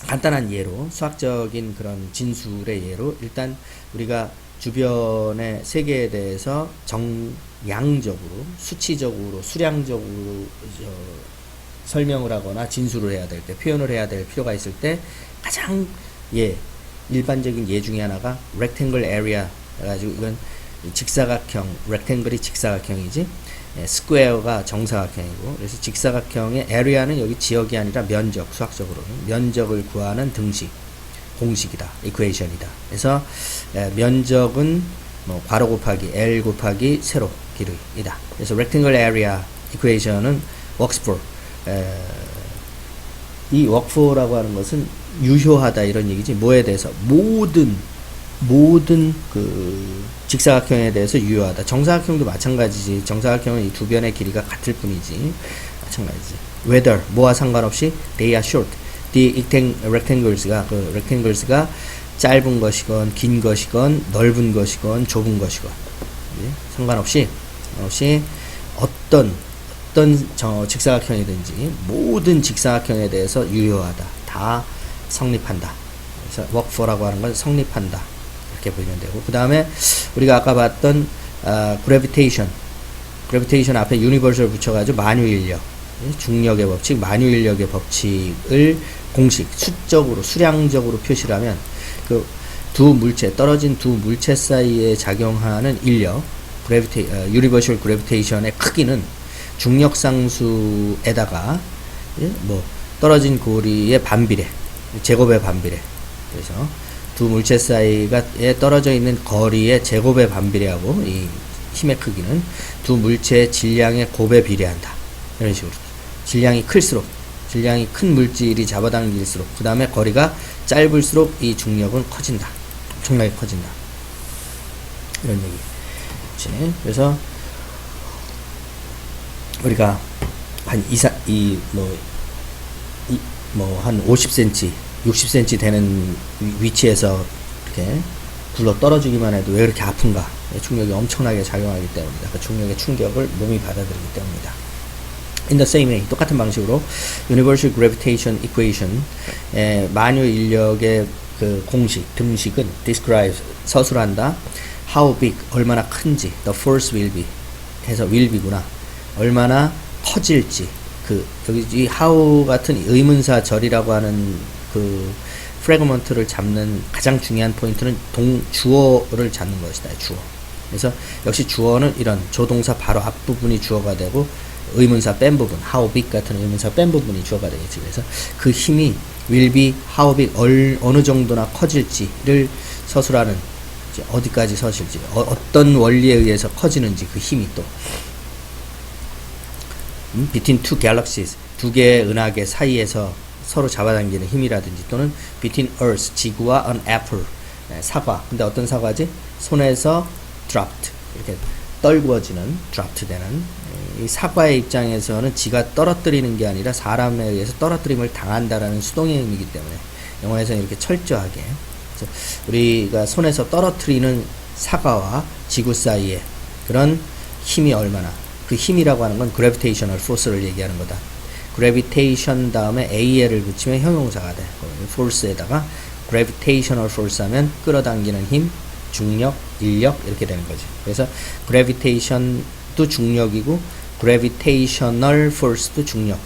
간단한 예로 수학적인 그런 진술의 예로 일단 우리가 주변의 세계에 대해서 정량적으로 수치적으로 수량적으로 설명을 하거나 진술을 해야 될 때 표현을 해야 될 필요가 있을 때 가장 일반적인 예 중에 하나가 rectangle area 가지고 이건 직사각형 rectangle이 직사각형이지 square가 정사각형이고 그래서 직사각형의 area는 여기 지역이 아니라 면적 수학적으로는 면적을 구하는 등식 공식이다 equation이다. 그래서 면적은 뭐 괄호 곱하기 L 곱하기 세로 길이이다. 그래서 rectangle area equation은 works for 이 work for라고 하는 것은 유효하다 이런 얘기지. 뭐에 대해서 모든 그 직사각형에 대해서 유효하다. 정사각형도 마찬가지지. 정사각형은 이 두 변의 길이가 같을 뿐이지. 마찬가지지. whether 뭐와 상관없이 they are short. the rectangles가 그 rectangles가 짧은 것이건 긴 것이건 넓은 것이건 좁은 것이건 상관없이 어떤 직사각형이든지 모든 직사각형에 대해서 유효하다. 다 성립한다. 그래서 work for라고 하는 건 성립한다. 이렇게 보시면 되고 그 다음에 우리가 아까 봤던 gravitation 앞에 universal 붙여가지고 만유인력 중력의 법칙 만유인력의 법칙을 공식 수적으로 수량적으로 표시를 하면 그 두 물체 떨어진 두 물체 사이에 작용하는 인력 universal gravitation의 크기는 중력상수에다가 뭐 떨어진 고리의 반비례 제곱의 반비례 그래서 두 물체 사이에 떨어져 있는 거리의 제곱의 반비례하고 이 힘의 크기는 두 물체의 질량의 곱에 비례한다. 이런 식으로 질량이 큰 물질이 잡아당길수록 그 다음에 거리가 짧을수록 이 중력은 커진다. 엄청나게 커진다. 이런 얘기. 그치? 그래서 우리가 한 한 50cm, 60cm 되는 위치에서 이렇게 굴러 떨어지기만 해도 왜 그렇게 아픈가? 충격이 엄청나게 작용하기 때문이다. 그 충격의 충격을 몸이 받아들이기 때문이다. In the same way, 똑같은 방식으로 Universal Gravitation Equation, 만유 인력의 그 공식, 등식은 describes, 서술한다. How big, 얼마나 큰지, the force will be, 해서 will be구나. 얼마나 커질지, 여기 이 how 같은 의문사 절이라고 하는 그 프래그먼트를 잡는 가장 중요한 포인트는 주어를 잡는 것이다. 주어. 그래서 역시 주어는 이런 조동사 바로 앞부분이 주어가 되고 의문사 뺀 부분, how big 같은 의문사 뺀 부분이 주어가 되겠지. 그래서 그 힘이 will be, how big, 어느 정도나 커질지를 서술하는, 이제 어디까지 서실지, 어떤 원리에 의해서 커지는지 그 힘이 또 between two galaxies, 두 개의 은하계 사이에서 서로 잡아당기는 힘이라든지, 또는 between Earth, 지구와 an apple, 사과. 근데 어떤 사과지? 손에서 dropped, 이렇게 떨구어지는, dropped 되는, 이 사과의 입장에서는 지가 떨어뜨리는 게 아니라 사람에 의해서 떨어뜨림을 당한다라는 수동의 의미이기 때문에 영어에서는 이렇게 철저하게, 그래서 우리가 손에서 떨어뜨리는 사과와 지구 사이에 그런 힘이 얼마나, 그 힘이라고 하는 건 gravitational force를 얘기하는 거다. gravitation 다음에 AL을 붙이면 형용사가 돼. force에다가 gravitational force 하면 끌어당기는 힘, 중력, 인력 이렇게 되는 거지. 그래서 gravitation도 중력이고 gravitational force도 중력.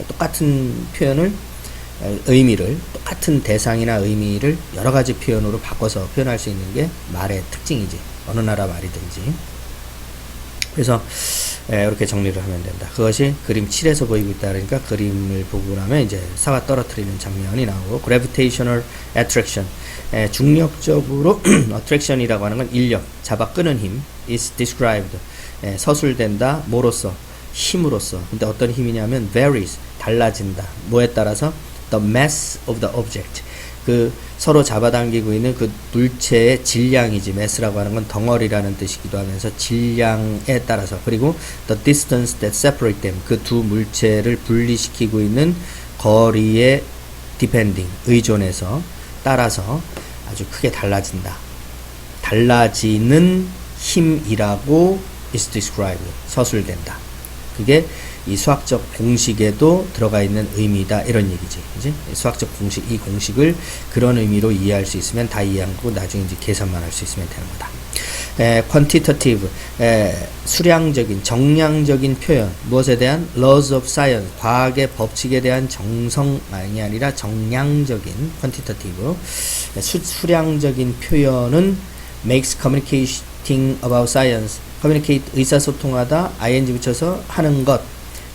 똑같은 표현을, 의미를, 똑같은 대상이나 의미를 여러 가지 표현으로 바꿔서 표현할 수 있는 게 말의 특징이지. 어느 나라 말이든지. 그래서 이렇게 정리를 하면 된다. 그것이 그림 7에서 보이고 있다. 그러니까 그림을 보고 나면 이제 사과 떨어뜨리는 장면이 나오고, gravitational attraction, 중력적으로 attraction이라고 하는 건 인력, 잡아 끄는 힘, is described, 서술된다. 뭐로써? 힘으로써. 근데 어떤 힘이냐면 varies, 달라진다. 뭐에 따라서? the mass of the object, 그 서로 잡아당기고 있는 그 물체의 질량이지. mass라고 하는 건 덩어리라는 뜻이기도 하면서 질량에 따라서, 그리고 the distance that separate them, 그 두 물체를 분리시키고 있는 거리에 depending, 의존해서, 따라서 아주 크게 달라진다. 달라지는 힘이라고 is described, 서술된다. 그게 이 수학적 공식에도 들어가 있는 의미다, 이런 얘기지. 그지? 수학적 공식, 이 공식을 그런 의미로 이해할 수 있으면 다 이해한 거고, 나중에 이제 계산만 할 수 있으면 되는 거다. quantitative, 수량적인, 정량적인 표현. 무엇에 대한? laws of science, 과학의 법칙에 대한 정성이 아니라 정량적인 quantitative. 수량적인 표현은 makes communicating about science, communicate, 의사소통하다, ing 붙여서 하는 것,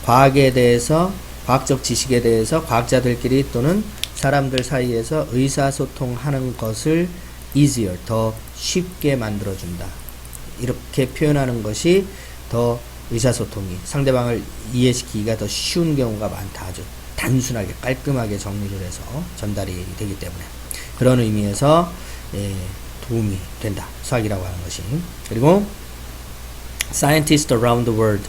과학에 대해서, 과학적 지식에 대해서 과학자들끼리 또는 사람들 사이에서 의사소통하는 것을 easier, 더 쉽게 만들어준다. 이렇게 표현하는 것이 더 의사소통이, 상대방을 이해시키기가 더 쉬운 경우가 많다. 아주 단순하게 깔끔하게 정리를 해서 전달이 되기 때문에 그런 의미에서 도움이 된다. 수학이라고 하는 것이. 그리고 scientists around the world,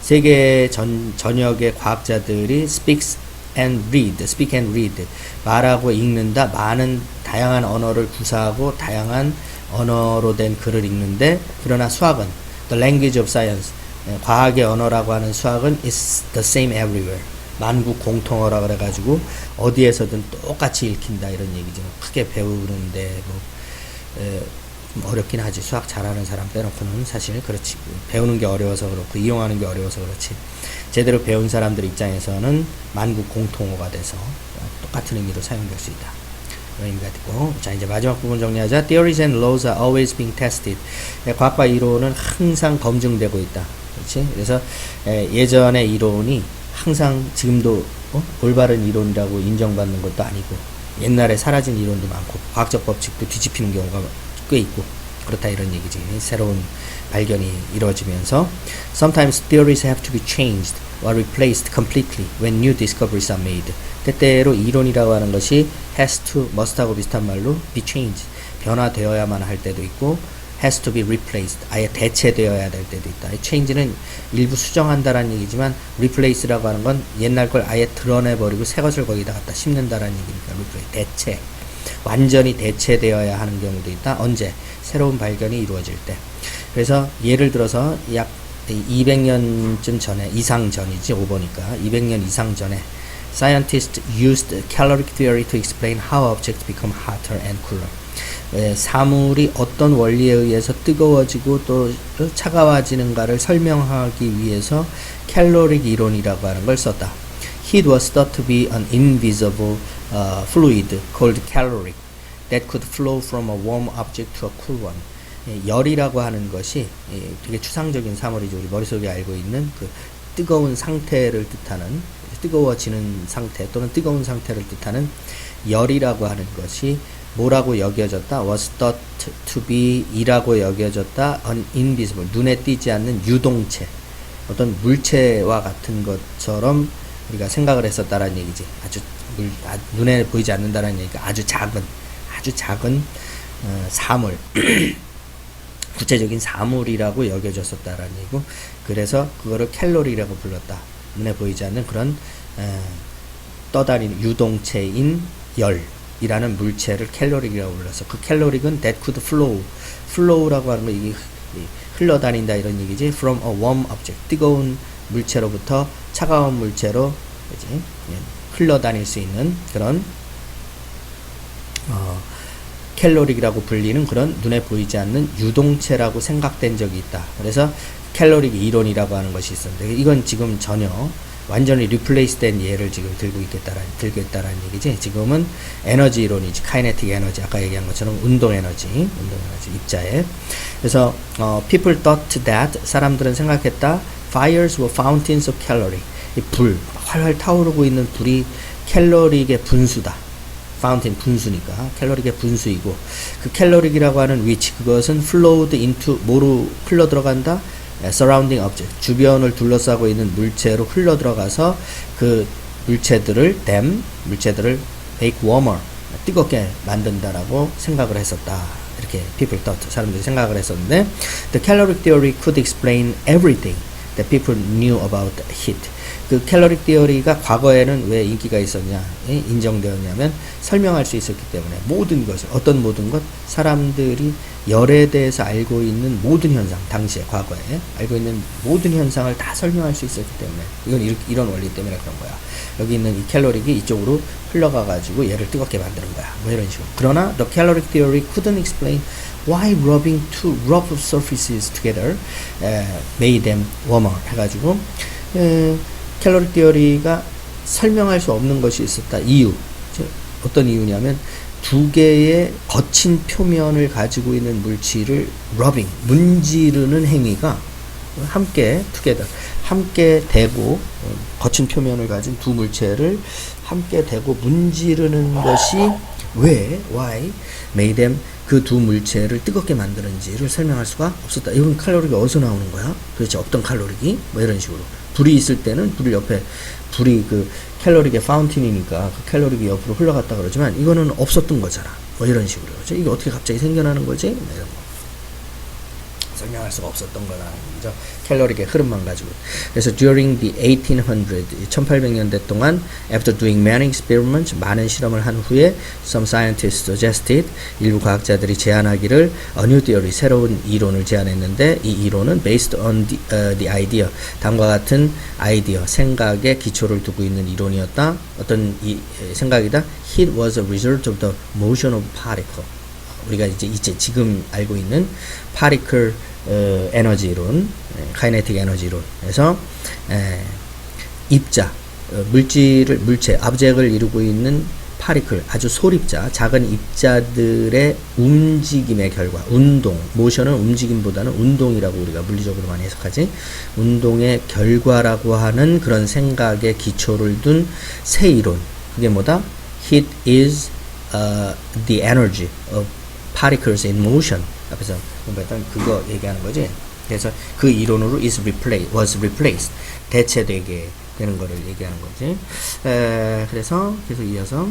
세계 전역의 과학자들이 speak and read, 말하고 읽는다. 많은 다양한 언어를 구사하고 다양한 언어로 된 글을 읽는데, 그러나 수학은 the language of science, 과학의 언어라고 하는 수학은 is the same everywhere, 만국 공통어라 그래가지고 어디에서든 똑같이 읽힌다, 이런 얘기지. 크게 배우는데 좀 어렵긴 하지. 수학 잘하는 사람 빼놓고는 사실 그렇지. 배우는 게 어려워서 그렇고 이용하는 게 어려워서 그렇지. 제대로 배운 사람들 입장에서는 만국 공통어가 돼서 똑같은 의미로 사용될 수 있다. 그런 의미가 있고. 자, 이제 마지막 부분 정리하자. Theories and laws are always being tested. 과학과 이론은 항상 검증되고 있다. 그렇지? 그래서 예전의 이론이 항상 지금도 올바른 이론이라고 인정받는 것도 아니고, 옛날에 사라진 이론도 많고, 과학적 법칙도 뒤집히는 경우가 꽤 있고, 그렇다, 이런 얘기지. 새로운 발견이 이루어지면서 sometimes theories have to be changed or replaced completely when new discoveries are made. 때때로 이론이라고 하는 것이 has to, must하고 비슷한 말로 be changed, 변화되어야만 할 때도 있고, has to be replaced, 아예 대체되어야 될 때도 있다. change는 일부 수정한다라는 얘기지만 replace라고 하는 건 옛날 걸 아예 드러내버리고 새 것을 거기다 갖다 심는다라는 얘기니까 replace, 대체, 완전히 대체되어야 하는 경우도 있다. 언제? 새로운 발견이 이루어질 때. 그래서 예를 들어서 약 200년쯤 전에, 이상 전이지, 5보니까 200년 이상 전에 scientists used caloric theory to explain how objects become hotter and cooler. 사물이 어떤 원리에 의해서 뜨거워지고 또 차가워지는가를 설명하기 위해서 캘로릭 이론이라고 하는 걸 썼다. Heat was thought to be an invisible fluid called caloric that could flow from a warm object to a cool one. 열이라고 하는 것이 되게 추상적인 사물이죠. 우리 머릿속에 알고 있는 그 뜨거운 상태를 뜻하는, 뜨거워지는 상태 또는 뜨거운 상태를 뜻하는 열이라고 하는 것이 뭐라고 여겨졌다? was thought to be 이라고 여겨졌다. an invisible, 눈에 띄지 않는 유동체, 어떤 물체와 같은 것처럼 우리가 생각을 했었다라는 얘기지. 눈에 보이지 않는다라는 얘기가 아주 작은 사물 구체적인 사물이라고 여겨졌었다라는 얘기고, 그래서 그거를 캘로리라고 불렀다. 눈에 보이지 않는 그런 떠다니는 유동체인 열이라는 물체를 캘로릭이라고 불렀어. 그 캘로릭은 that could flow라고 하는 거, 이게 흘러다닌다 이런 얘기지. from a warm object, 뜨거운 물체로부터 차가운 물체로 이제 흘러다닐 수 있는 그런 캘로릭이라고 불리는 그런 눈에 보이지 않는 유동체라고 생각된 적이 있다. 그래서 캘로릭 이론이라고 하는 것이 있었는데, 이건 지금 전혀 완전히 리플레이스 된 예를 지금 들고 있다라는 얘기지. 지금은 에너지 이론이지. 카이네틱 에너지, 아까 얘기한 것처럼 운동 에너지 입자에. 그래서 people thought that, 사람들은 생각했다, fires were fountains of calorie. 이 불, 활활 타오르고 있는 불이 캘로릭의 분수다. 파운틴, 분수니까 캘로릭의 분수이고, 그 캘로릭이라고 하는 which, 그것은 flowed into, 뭐로 흘러 들어간다? surrounding object, 주변을 둘러싸고 있는 물체로 흘러 들어가서 그 물체들을 make warmer, 뜨겁게 만든다라고 생각을 했었다. 이렇게 people thought, 사람들이 생각을 했었는데, the caloric theory could explain everything that people knew about heat. 그 캘로릭 티어리가 과거에는 왜 인기가 있었냐, 인정되었냐면 설명할 수 있었기 때문에, 모든 것을, 어떤 모든 것, 사람들이 열에 대해서 알고 있는 모든 현상, 당시에 과거에 알고 있는 모든 현상을 다 설명할 수 있었기 때문에, 이건 이런 원리 때문에 그런 거야. 여기 있는 이 캘로릭이 이쪽으로 흘러가 가지고 얘를 뜨겁게 만드는 거야, 뭐 이런 식으로. 그러나 the caloric theory couldn't explain why rubbing two rough surfaces together made them warmer 해가지고, 캘로릭 티어리가 설명할 수 없는 것이 있었다. 이유, 어떤 이유냐면, 두 개의 거친 표면을 가지고 있는 물질을 rubbing, 문지르는 행위가 함께 together, 함께 대고, 거친 표면을 가진 두 물체를 함께 대고 문지르는 것이 왜, why made them, 그 두 물체를 뜨겁게 만드는지를 설명할 수가 없었다. 이건 칼로리가 어디서 나오는 거야? 도대체 어떤 칼로릭이? 뭐 이런 식으로. 불이 있을 때는 불 옆에, 불이 그 캘로릭의 파운틴이니까 그 캘로릭이 옆으로 흘러갔다 그러지만, 이거는 없었던 거잖아. 뭐 이런 식으로. 그렇죠? 이게 어떻게 갑자기 생겨나는 거지? 뭐 이런 거. 설명할 수가 없었던 거라는 얘기죠. 캘로릭의 흐름만 가지고. 그래서 during the 1800, 1800년대 동안, after doing many experiments, 많은 실험을 한 후에, some scientists suggested, 일부 과학자들이 제안하기를, a new theory, 새로운 이론을 제안했는데, 이 이론은 based on the idea, 다음과 같은 아이디어, 생각에 기초를 두고 있는 이론이었다. 어떤 생각이다? Heat was a result of the motion of particle. 우리가 이제 지금 알고 있는 파리클 에너지 이론, 카이네틱 에너지 이론에서 입자, 물체, 아브젝을 이루고 있는 파리클, 아주 소립자, 작은 입자들의 움직임의 결과, 운동, 모션은 움직임보다는 운동이라고 우리가 물리적으로 많이 해석하지, 운동의 결과라고 하는 그런 생각에 기초를 둔 새 이론. 그게 뭐다? Heat is the energy of particles in motion. 앞에서 공부했던 그거 얘기하는 거지. 그래서 그 이론으로 was replaced, 대체되게 되는 거를 얘기하는 거지. 그래서 계속 이어서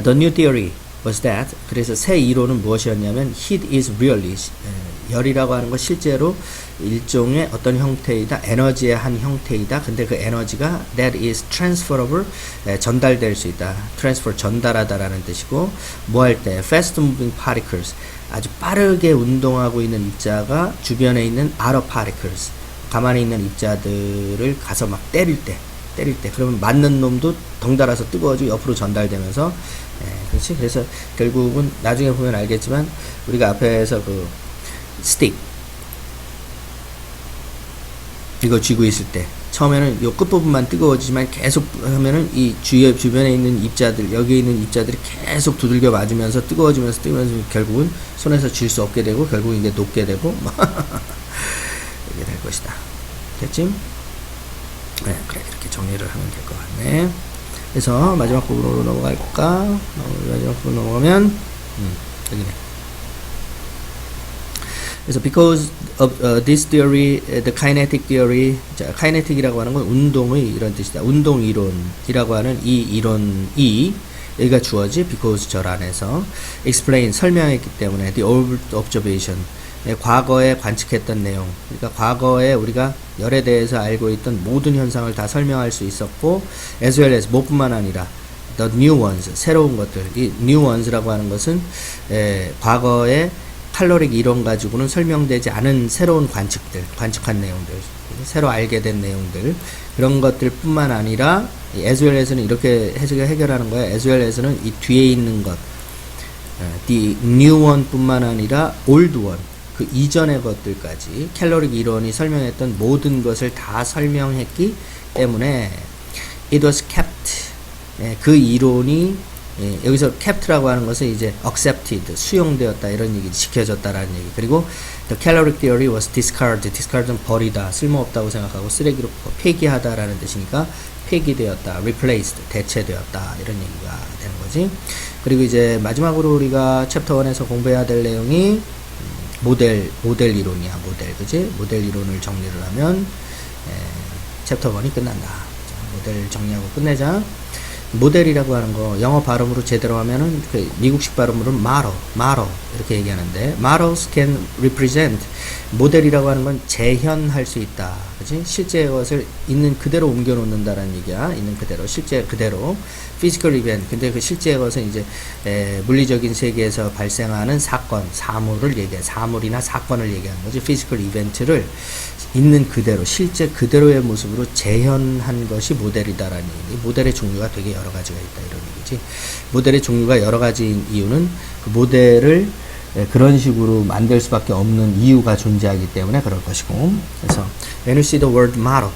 the new theory was that, 그래서 새 이론은 무엇이었냐면, heat is really, 열이라고 하는 건 실제로 일종의 어떤 형태이다, 에너지의 한 형태이다. 근데 그 에너지가 that is transferable, 전달될 수 있다. transfer, 전달하다라는 뜻이고, 뭐 할 때 fast moving particles, 아주 빠르게 운동하고 있는 입자가 주변에 있는 other particles, 가만히 있는 입자들을 가서 막 때릴 때 그러면 맞는 놈도 덩달아서 뜨거워지고 옆으로 전달되면서, 그렇지? 그래서 결국은 나중에 보면 알겠지만 우리가 앞에서 그 스틱 이거 쥐고 있을 때 처음에는 요 끝부분만 뜨거워지지만 계속 하면은 이 주변에 있는 입자들, 여기 있는 입자들이 계속 두들겨 맞으면서 뜨거워지면서 결국은 손에서 쥘 수 없게 되고 결국 이게 녹게 되고 이게 될 것이다. 됐지? 네, 그래, 이렇게 정리를 하면 될 것 같네. 그래서 마지막 부분으로 넘어갈까? 마지막 부분 넘어가면 여기네. 그래서 because of this theory, the kinetic theory, 자, kinetic이라고 하는 건 운동의 이런 뜻이다. 운동 이론이라고 하는 이 이론이 여기가 주어지 because 절 안에서 explain 설명했기 때문에 the old observation, 과거에 관측했던 내용, 그러니까 과거에 우리가 열에 대해서 알고 있던 모든 현상을 다 설명할 수 있었고, as well as 뭐뿐만 아니라 the new ones, 새로운 것들. 이 new ones라고 하는 것은 과거에 칼로릭 이론 가지고는 설명되지 않은 새로운 관측들, 관측한 내용들, 새로 알게 된 내용들, 그런 것들 뿐만 아니라 as well as는 이렇게 해결하는 거야. as well as는 이 뒤에 있는 것, the new one 뿐만 아니라 old one, 그 이전의 것들까지 칼로릭 이론이 설명했던 모든 것을 다 설명했기 때문에 it was kept, 그 이론이, 여기서 kept라고 하는 것은 이제 accepted, 수용되었다 이런 얘기, 지켜졌다라는 얘기. 그리고 the caloric theory was discarded, discard은 버리다, 쓸모없다고 생각하고 쓰레기로 폐기하다라는 뜻이니까 폐기되었다, replaced, 대체되었다 이런 얘기가 되는 거지. 그리고 이제 마지막으로 우리가 챕터 1에서 공부해야 될 내용이 모델 이론이야. 그지? 모델 이론을 정리를 하면 챕터 1이 끝난다. 자, 모델 정리하고 끝내자. 모델이라고 하는 거 영어 발음으로 제대로 하면은 그 미국식 발음으로는 model 이렇게 얘기하는데, models can represent, 모델이라고 하는 건 재현할 수 있다. 그지? 실제 것을 있는 그대로 옮겨 놓는다라는 얘기야. 있는 그대로, 실제 그대로. physical event, 근데 그 실제 것은 이제 물리적인 세계에서 발생하는 사건, 사물이나 사건을 얘기하는 거지. physical event를 있는 그대로, 실제 그대로의 모습으로 재현한 것이 모델이다라는 얘기. 모델의 종류가 되게 여러 가지가 있다 이런 얘기지. 모델의 종류가 여러 가지인 이유는 그 모델을 그런 식으로 만들 수밖에 없는 이유가 존재하기 때문에 그럴 것이고. 그래서 when you see the word model,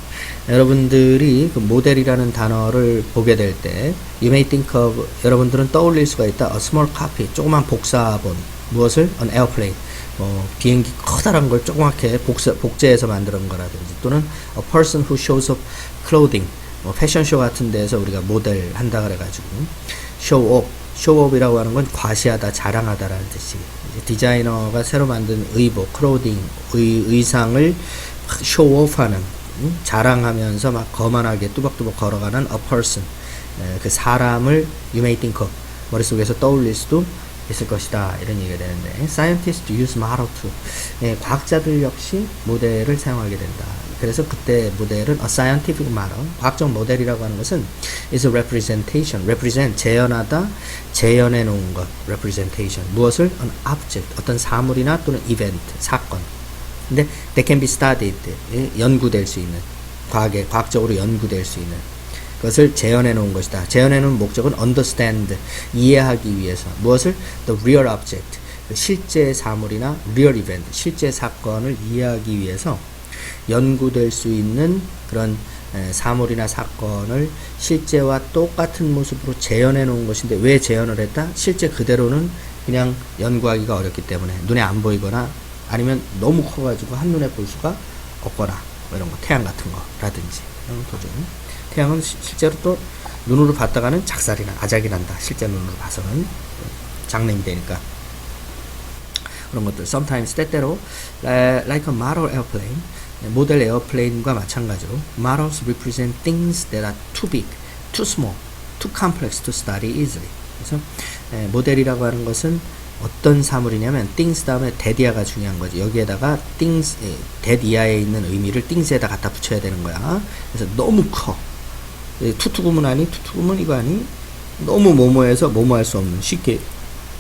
여러분들이 그 모델이라는 단어를 보게 될 때 you may think of, 여러분들은 떠올릴 수가 있다. a small copy, 조그만 복사본. 무엇을? an airplane, 비행기 커다란 걸 조그맣게 복제해서 만드는 거라든지, 또는 a person who shows up clothing, 패션쇼 같은 데에서 우리가 모델 한다 그래가지고 쇼업이라고 하는 건 과시하다, 자랑하다라는 뜻이. 디자이너가 새로 만든 의복, 클로딩, 의상을 쇼오프하는, 자랑하면서 막 거만하게 뚜벅뚜벅 걸어가는 a person, 그 사람을 you may think of, 머릿속에서 떠올릴 수도 있을 것이다 이런 얘기가 되는데, scientists use model too, 과학자들 역시 모델을 사용하게 된다. 그래서 그때 모델은 a scientific model, 과학적 모델이라고 하는 것은 is a representation, represent, 재현하다, 재현해 놓은 것, representation, 무엇을? an object, 어떤 사물이나 또는 event, 사건. 근데 they can be studied, 연구될 수 있는, 과학적으로 연구될 수 있는 것을 재현해 놓은 것이다. 재현해 놓은 목적은 understand, 이해하기 위해서. 무엇을? the real object, 실제 사물이나 real event, 실제 사건을 이해하기 위해서 연구될 수 있는 그런 사물이나 사건을 실제와 똑같은 모습으로 재현해 놓은 것인데, 왜 재현을 했다? 실제 그대로는 그냥 연구하기가 어렵기 때문에, 눈에 안 보이거나 아니면 너무 커가지고 한눈에 볼 수가 없거나, 뭐 이런 거, 태양 같은 거라든지 이런 도전. 태양은 실제로 또 눈으로 봤다가는 작살이나 아작이 난다. 실제 눈으로 봐서는 장nem이 되니까. 그런 것들. sometimes, 때때로 like a model airplane, 모델 에어플레인과 마찬가지로 models represent things that are too big, too small, too complex to study easily. 그래서 모델이라고 하는 것은 어떤 사물이냐면 things 다음에 that이야가 중요한 거지. 여기에다가 things, that이야에 있는 의미를 things에다 갖다 붙여야 되는 거야. 그래서 너무 커. 투투구문 아니? 투투구문 이거 아니? 너무 뭐뭐해서 뭐뭐할 수 없는, 쉽게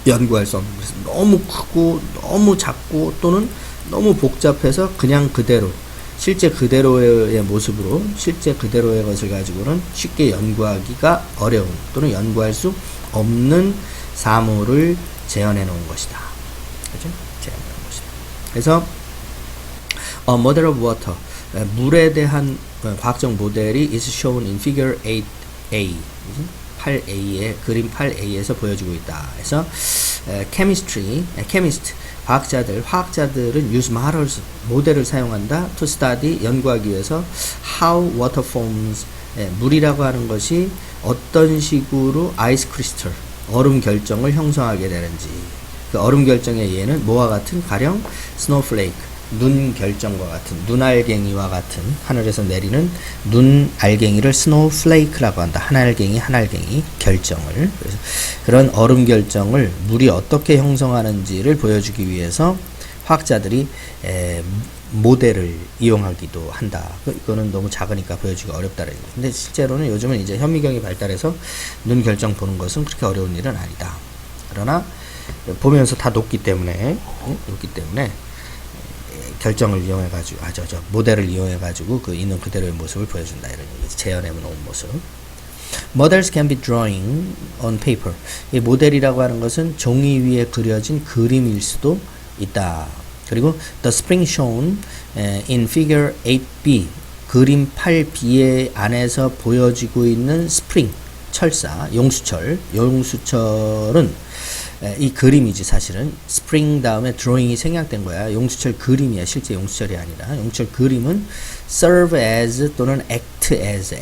연구할 수 없는. 그래서 너무 크고 너무 작고 또는 너무 복잡해서 그냥 그대로 실제 그대로의 모습으로 실제 그대로의 것을 가지고는 쉽게 연구하기가 어려운 또는 연구할 수 없는 사물을 재현해 놓은 것이다. 그죠? 재현해 놓은 것이다. 그래서 A model of water, 물에 대한 과학적 모델이 is shown in figure 8a, 8a의 그림 8a에서 보여지고 있다. 그래서 chemistry, chemist, 화학자들은 use models, 모델을 사용한다. to study, 연구하기 위해서 how water forms, 물이라고 하는 것이 어떤 식으로 ice crystal, 얼음 결정을 형성하게 되는지. 그 얼음 결정의 예는 뭐와 같은? 가령 snowflake, 눈 결정과 같은, 눈알갱이와 같은, 하늘에서 내리는 눈 알갱이를 snowflake라고 한다. 한 알갱이 결정을. 그래서 그런 얼음 결정을 물이 어떻게 형성하는지를 보여주기 위해서 화학자들이 모델을 이용하기도 한다. 이거는 너무 작으니까 보여주기 어렵다는 얘기. 근데 실제로는 요즘은 이제 현미경이 발달해서 눈 결정 보는 것은 그렇게 어려운 일은 아니다. 그러나 보면서 다 녹기 때문에 결정을 이용해가지고, 모델을 이용해가지고 그 있는 그대로의 모습을 보여준다. 이런 얘기. 재현해 놓은 모습. Models can be drawing on paper. 이 모델이라고 하는 것은 종이 위에 그려진 그림일 수도 있다. 그리고 the spring shown in figure 8b, 그림 8b의 안에서 보여지고 있는 spring, 철사, 용수철은 이 그림이지. 사실은 스프링 다음에 드로잉이 생략된 거야. 용수철 그림이야. 실제 용수철이 아니라. 용수철 그림은 serve as 또는 act as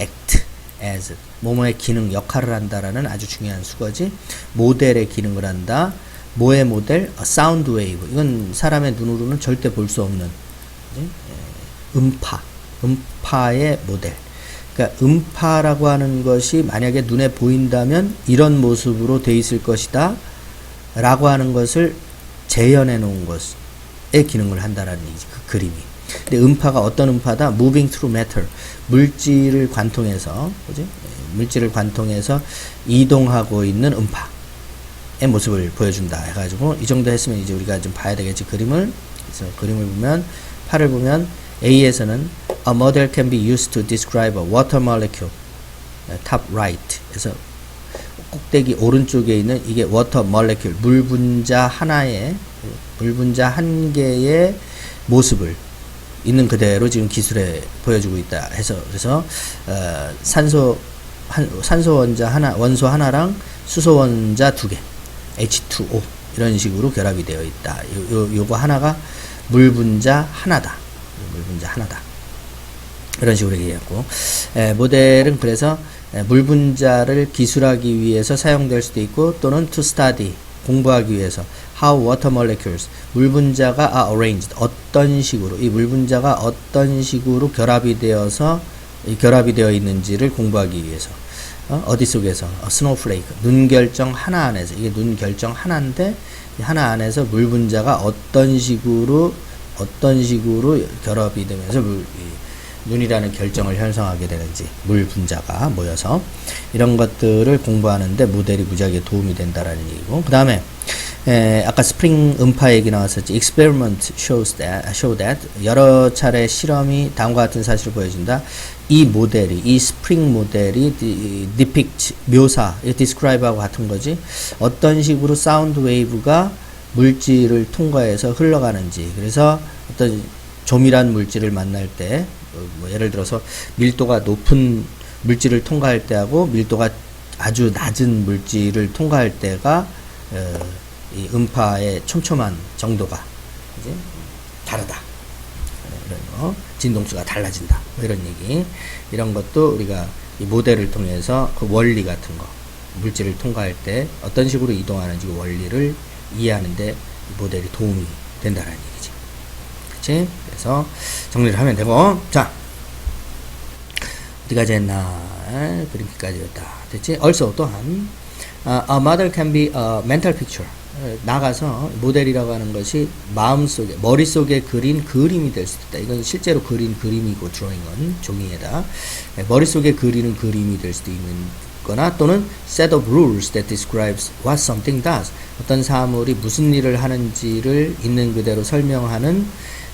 뭐뭐의 기능, 역할을 한다라는 아주 중요한 수거지. 모델의 기능을 한다. 뭐의 모델? A sound wave. 이건 사람의 눈으로는 절대 볼 수 없는 음파의 모델. 그러니까 음파라고 하는 것이 만약에 눈에 보인다면 이런 모습으로 돼 있을 것이다 라고 하는 것을 재현해 놓은 것의 기능을 한다라는 얘기지. 그 그림이. 근데 음파가 어떤 음파다? Moving through matter. 물질을 관통해서, 그지? 물질을 관통해서 이동하고 있는 음파의 모습을 보여준다 해가지고, 이 정도 했으면 이제 우리가 좀 봐야 되겠지. 그림을. 그래서 그림을 보면, 팔을 보면 A에서는 A model can be used to describe a water molecule. top right. 그래서 꼭대기 오른쪽에 있는 이게 워터 몰레큘, 물 분자 한 개의 모습을 있는 그대로 지금 기술에 보여주고 있다 해서, 그래서 산소 원자 하나, 원소 하나랑 수소 원자 두 개, H2O 이런 식으로 결합이 되어 있다. 요거 하나가 물 분자 하나다. 이런 식으로 얘기했고, 모델은 그래서 물 분자를 기술하기 위해서 사용될 수도 있고, 또는 to study, 공부하기 위해서 how water molecules, 물 분자가 are arranged, 어떤 식으로, 이 물 분자가 어떤 식으로 결합이 되어 있는지를 공부하기 위해서. 어디 속에서? snowflake, 눈 결정 하나 안에서. 이게 눈 결정 하나인데, 하나 안에서 물 분자가 어떤 식으로 결합이 되면서 눈이라는 결정을 형성하게 되는지, 물 분자가 모여서 이런 것들을 공부하는데 모델이 무지하게 도움이 된다라는 얘기고, 그 다음에 아까 스프링 음파 얘기 나왔었지. experiment show that 여러 차례 실험이 다음과 같은 사실을 보여준다. 이 스프링 모델이 depict, 묘사, describe하고 같은 거지. 어떤 식으로 사운드 웨이브가 물질을 통과해서 흘러가는지. 그래서 어떤 조밀한 물질을 만날 때, 뭐 예를 들어서 밀도가 높은 물질을 통과할 때하고 밀도가 아주 낮은 물질을 통과할 때가 이 음파의 촘촘한 정도가 이제 다르다. 이런 거, 진동수가 달라진다. 뭐 이런 얘기. 이런 것도 우리가 이 모델을 통해서 그 원리 같은 거, 물질을 통과할 때 어떤 식으로 이동하는지 그 원리를 이해하는데 이 모델이 도움이 된다는 얘기지. 그치? 그래서 정리를 하면 되고, 자, 어디까지 했나? 그림까지 했다. 됐지? Also 또한 A model can be a mental picture. 나가서 모델이라고 하는 것이 마음속에 머릿속에 그린 그림이 될 수도 있다. 이건 실제로 그린 그림이고 드로잉은 종이에다 머릿속에 그리는 그림이 될 수도 있는 거나 또는 set of rules that describes what something does. 어떤 사물이 무슨 일을 하는지를 있는 그대로 설명하는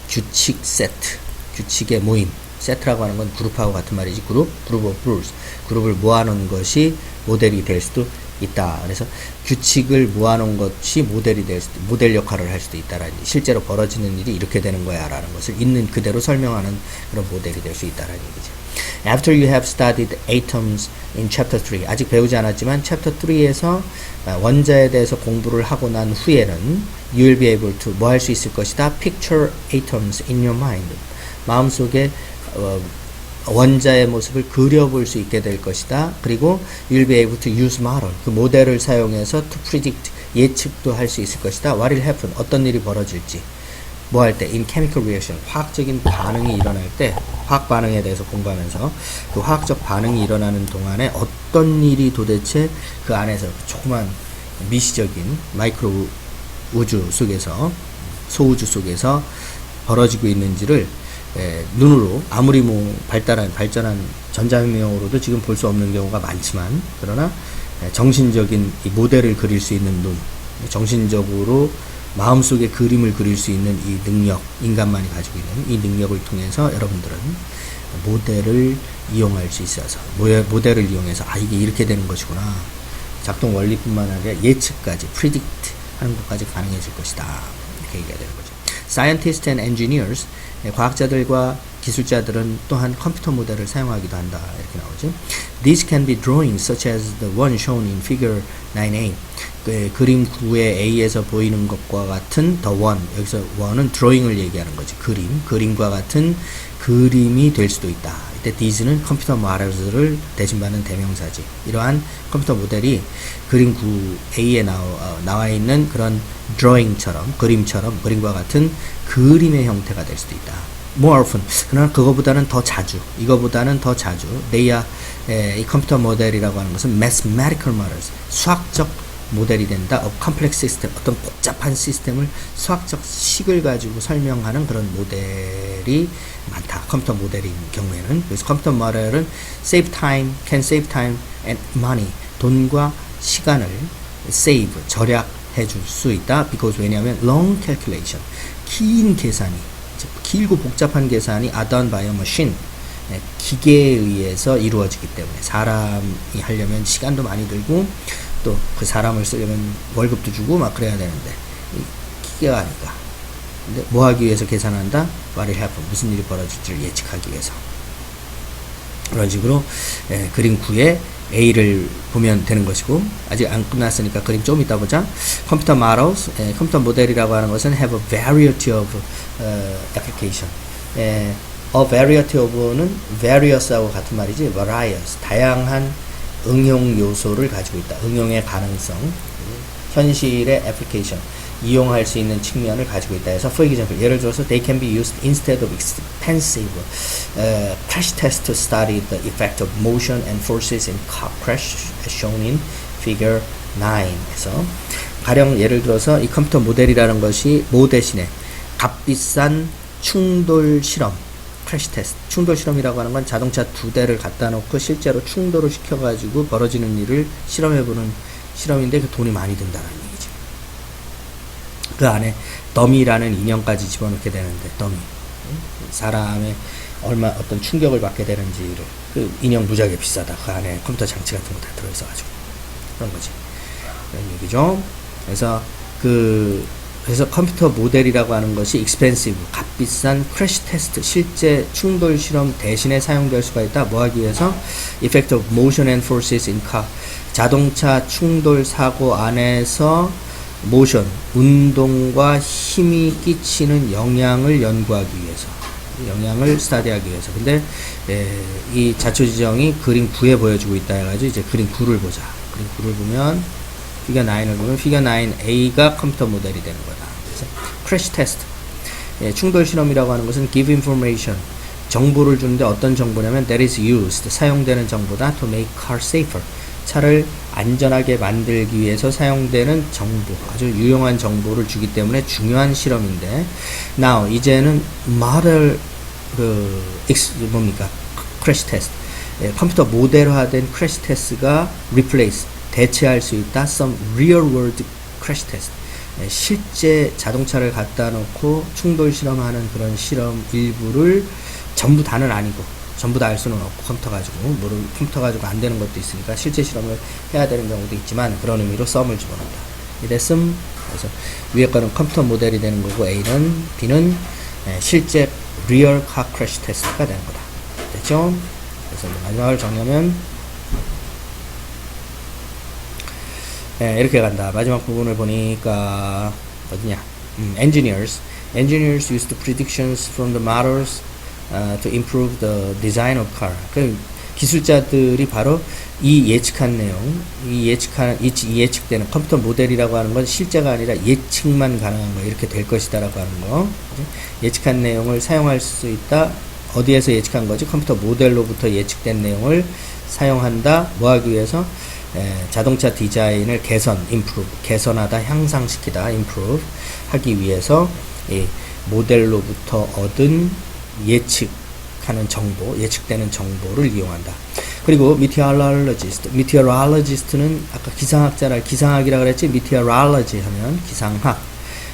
규칙 세트, 규칙의 모임. 세트라고 하는 건 그룹하고 같은 말이지. 그룹 of rules. 그룹을 모아놓은 것이 모델이 될 수도 있다. 그래서 규칙을 모아놓은 것이 모델이 될 수도, 모델 역할을 할 수도 있다라는, 실제로 벌어지는 일이 이렇게 되는 거야 라는 것을 있는 그대로 설명하는 그런 모델이 될 수 있다라는 얘기죠. After you have studied atoms in chapter 3, 아직 배우지 않았지만 chapter 3에서 원자에 대해서 공부를 하고 난 후에는 you will be able to 뭐 할 수 있을 것이다. Picture atoms in your mind. 마음속에 원자의 모습을 그려볼 수 있게 될 것이다. 그리고 you'll be able to use model, 그 모델을 사용해서 to predict, 예측도 할 수 있을 것이다. What will happen, 어떤 일이 벌어질지. 뭐 할 때, in chemical reaction, 화학적인 반응이 일어날 때, 화학 반응에 대해서 공부하면서 그 화학적 반응이 일어나는 동안에 어떤 일이 도대체 그 안에서 그 조그만 미시적인 마이크로 우주 속에서, 소우주 속에서 벌어지고 있는지를 눈으로 아무리 뭐 발전한 전자혁명으로도 지금 볼 수 없는 경우가 많지만, 그러나 정신적인 이 모델을 그릴 수 있는 눈, 정신적으로 마음속에 그림을 그릴 수 있는 이 능력, 인간만이 가지고 있는 이 능력을 통해서 여러분들은 모델을 이용할 수 있어서, 모델을 이용해서 이게 이렇게 되는 것이구나, 작동 원리뿐만 아니라 예측까지, predict 하는 것까지 가능해질 것이다, 이렇게 얘기가 되는 거죠. Scientists and engineers, 과학자들과 기술자들은 또한 컴퓨터 모델을 사용하기도 한다, 이렇게 나오죠. These can be drawings such as the one shown in figure 9a. 그림 9의 A에서 보이는 것과 같은 the one, 여기서 one은 drawing을 얘기하는 거지. 그림과 같은 그림이 될 수도 있다. 이때 these는 컴퓨터 모델을 대신받는 대명사지. 이러한 컴퓨터 모델이 그림 9a에 나와 있는 그런 drawing처럼, 그림과 같은 그림의 형태가 될 수도 있다. More often, 그러나 그거보다는 더 자주, 이거보다는 더 자주, 이 컴퓨터 모델이라고 하는 것은 mathematical models, 수학적 모델이 된다. of complex system, 어떤 복잡한 시스템을 수학적 식을 가지고 설명하는 그런 모델이 많다. 컴퓨터 모델인 경우에는. 그래서 컴퓨터 모델은 can save time and money, 돈과 시간을 save, 절약해 줄 수 있다. because, 왜냐하면 long calculation, 긴 계산이, 길고 복잡한 계산이 are done by a machine, 기계에 의해서 이루어지기 때문에 사람이 하려면 시간도 많이 들고 또 그 사람을 쓰려면 월급도 주고 막 그래야 되는데 기계가 하니까. 근데 뭐 하기 위해서 계산한다? What will happen, 무슨 일이 벌어질지를 예측하기 위해서. 그런 식으로 그림 9에 A를 보면 되는 것이고, 아직 안 끝났으니까 그림 좀 이따 보자. 컴퓨터 models, 컴퓨터 모델이라고 하는 것은 have a variety of application. a variety of는 various하고 같은 말이지, various, 다양한 응용 요소를 가지고 있다. 응용의 가능성, 현실의 application, 이용할 수 있는 측면을 가지고 있다 해서, for example, 예를 들어서 they can be used instead of expensive crash test to study the effect of motion and forces in car crash as shown in figure 9에서, 가령 예를 들어서 이 컴퓨터 모델이라는 것이 뭐 대신에 값비싼 충돌 실험, 크래시 테스트, 충돌 실험이라고 하는 건 자동차 2대를 갖다 놓고 실제로 충돌을 시켜가지고 벌어지는 일을 실험해보는 실험인데 그 돈이 많이 든다는 얘기죠. 그 안에 더미라는 인형까지 집어넣게 되는데, 더미, 사람의 어떤 충격을 받게 되는지를, 그 인형 무지하게 비싸다. 그 안에 컴퓨터 장치 같은 거 다 들어있어가지고 그런 거지, 그런 얘기죠. 그래서 컴퓨터 모델이라고 하는 것이 expensive, 값비싼 크래시 테스트, 실제 충돌 실험 대신에 사용될 수가 있다. 뭐 하기 위해서? effect of motion and forces in car, 자동차 충돌 사고 안에서 모션, 운동과 힘이 끼치는 영향을 연구하기 위해서, 영향을 스타디하기 위해서. 근데 이 자초지정이 그림 9에 보여주고 있다 해가지고 이제 그림 9를 보자. 그림 9를 보면, 피겨 9을 보면 피겨 9A가 컴퓨터 모델이 되는 거다. 그래서 크래시 테스트, 충돌 실험이라고 하는 것은 give information, 정보를 주는데 어떤 정보냐면 that is used, 사용되는 정보다 to make car safer, 차를 안전하게 만들기 위해서 사용되는 정보, 아주 유용한 정보를 주기 때문에 중요한 실험인데, now 이제는 model 뭡니까? 크래시 테스트, 컴퓨터 모델화된 크래시 테스트가 replace, 대체할 수 있다. some real world 크래시 테스트, 실제 자동차를 갖다 놓고 충돌 실험하는 그런 실험 일부를, 전부 다는 아니고 전부 다 할 수는 없고, 컴퓨터 가지고 안 되는 것도 있으니까 실제 실험을 해야 되는 경우도 있지만, 그런 의미로 썸을 집어넣는다. 이랬음. 그래서 위에 거는 컴퓨터 모델이 되는 거고, A는, B는 실제 리얼 카 크래시 테스트가 되는 거다. 됐죠? 그래서 마지막을 정리하면 이렇게 간다. 마지막 부분을 보니까 어디냐? Engineers used predictions from the models to improve the design of car. 그 기술자들이 바로 이 예측한 내용, 이 예측되는 컴퓨터 모델이라고 하는 건 실제가 아니라 예측만 가능한 거, 이렇게 될 것이다라고 하는 거. 예측한 내용을 사용할 수 있다. 어디에서 예측한 거지? 컴퓨터 모델로부터 예측된 내용을 사용한다. 뭐 하기 위해서? 자동차 디자인을 improve, 개선하다, 향상시키다, improve 하기 위해서 이 모델로부터 얻은 예측하는 정보, 예측되는 정보를 이용한다. 그리고 meteorologist는 아까 기상학이라 그랬지? meteorology 하면 기상학.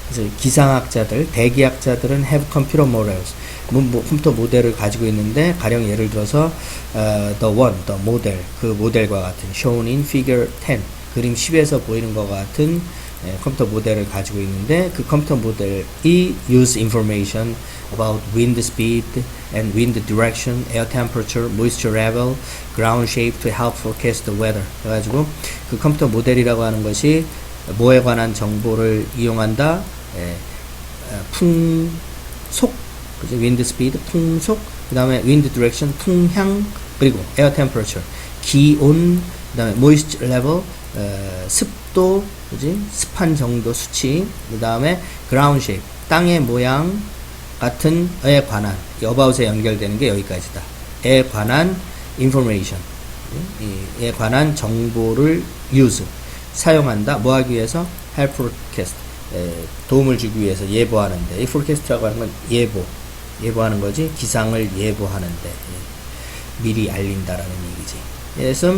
그래서 기상학자들, 대기학자들은 have computer models, 컴퓨터 모델을 가지고 있는데, 가령 예를 들어서 the model, 그 모델과 같은 shown in figure 10, 그림 10에서 보이는 것 같은 컴퓨터 모델을 가지고 있는데, 그 컴퓨터 모델이 use information about wind speed and wind direction, air temperature, moisture level, ground shape to help forecast the weather. 그래가지고 그 컴퓨터 모델이라고 하는 것이 뭐에 관한 정보를 이용한다? 풍속, 그죠? wind speed, 풍속, 그 다음에 wind direction, 풍향, 그리고 air temperature, 기온, 그 다음에 moisture level, 습도, 그지? 습한 정도 수치, 그 다음에 ground shape, 땅의 모양 같은 에 관한, about에 연결되는 게 여기까지다. 에 관한 information, 에 관한 정보를 use, 사용한다. 뭐 하기 위해서? help forecast, 도움을 주기 위해서, 예보하는데. 이 forecast라고 하는 건 예보하는 거지. 기상을 예보하는데, 미리 알린다라는 얘기지. 그래서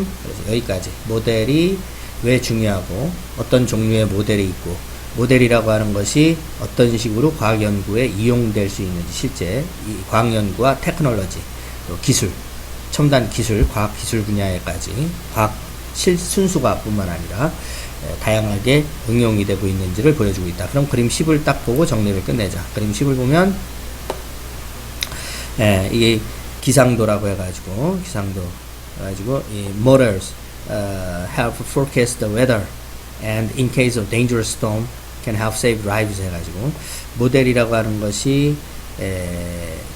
여기까지. 모델이 왜 중요하고, 어떤 종류의 모델이 있고, 모델이라고 하는 것이 어떤 식으로 과학 연구에 이용될 수 있는지, 실제 이 과학 연구와 테크놀로지, 기술, 첨단 기술, 과학 기술 분야에까지, 순수과학뿐만 아니라 다양하게 응용이 되고 있는지를 보여주고 있다. 그럼 그림 10을 딱 보고 정리를 끝내자. 그림 10을 보면 이게 기상도라고 해가지고, 이 models help forecast the weather and in case of dangerous storm can help save lives 해가지고, 모델이라고 하는 것이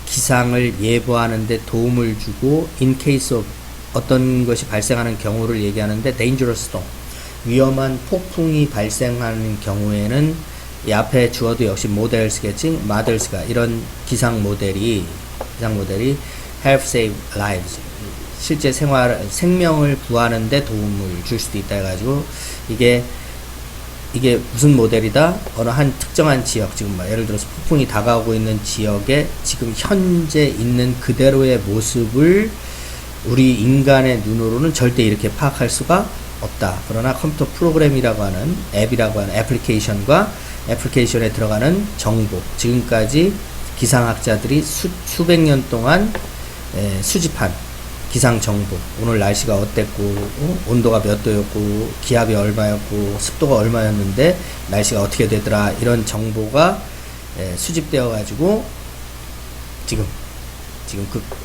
기상을 예보하는데 도움을 주고, in case of 어떤 것이 발생하는 경우를 얘기하는데, dangerous storm, 위험한 폭풍이 발생하는 경우에는 이 앞에 주어도 역시 models겠지, models가, 이런 기상 모델이 help save lives, 실제 생명을 구하는데 도움을 줄 수도 있다 해가지고, 이게 무슨 모델이다? 어느 한 특정한 지역, 지금 예를 들어서 폭풍이 다가오고 있는 지역에 지금 현재 있는 그대로의 모습을 우리 인간의 눈으로는 절대 이렇게 파악할 수가 없다. 그러나 컴퓨터 프로그램이라고 하는, 앱이라고 하는 애플리케이션과 애플리케이션에 들어가는 정보, 지금까지 기상학자들이 수백 년 동안 수집한 기상 정보, 오늘 날씨가 어땠고, 온도가 몇 도였고, 기압이 얼마였고, 습도가 얼마였는데 날씨가 어떻게 되더라, 이런 정보가 수집되어 가지고 지금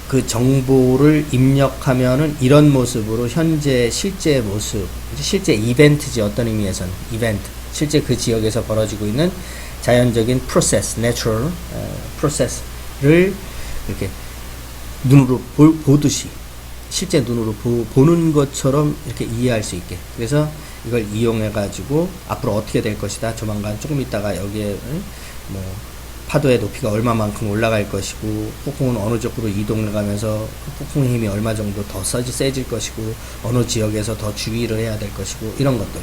그 정보를 입력하면은 이런 모습으로 현재 실제 모습, 실제 이벤트지, 어떤 의미에서는 이벤트, 실제 그 지역에서 벌어지고 있는 자연적인 프로세스, 내추럴 프로세스를 이렇게 눈으로 보듯이, 실제 눈으로 보는 것처럼 이렇게 이해할 수 있게. 그래서 이걸 이용해 가지고 앞으로 어떻게 될 것이다, 조만간 조금 있다가 여기에 파도의 높이가 얼마만큼 올라갈 것이고 폭풍은 어느 쪽으로 이동을 가면서 그 폭풍의 힘이 얼마 정도 더 세질 것이고 어느 지역에서 더 주의를 해야 될 것이고 이런 것들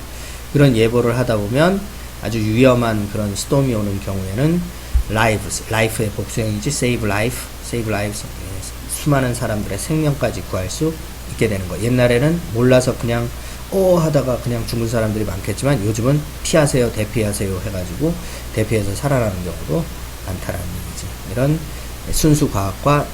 그런 예보를 하다 보면 아주 위험한 그런 스톰이 오는 경우에는 life의 복수형이지 save life 수많은 사람들의 생명까지 구할 수 있게 되는 거. 옛날에는 몰라서 그냥 하다가 그냥 죽은 사람들이 많겠지만 요즘은 피하세요 대피하세요 해가지고 대피해서 살아나는 경우도 많다라는 얘기지. 이런 순수과학과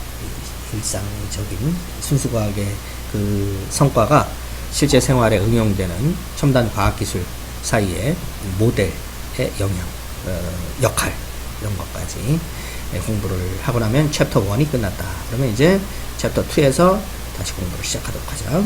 일상적인 순수과학의 그 성과가 실제 생활에 응용되는 첨단 과학기술 사이의 모델의 영향, 역할 이런 것까지 공부를 하고 나면 챕터 1이 끝났다. 그러면 이제 챕터 2에서 다시 공부를 시작하도록 하자.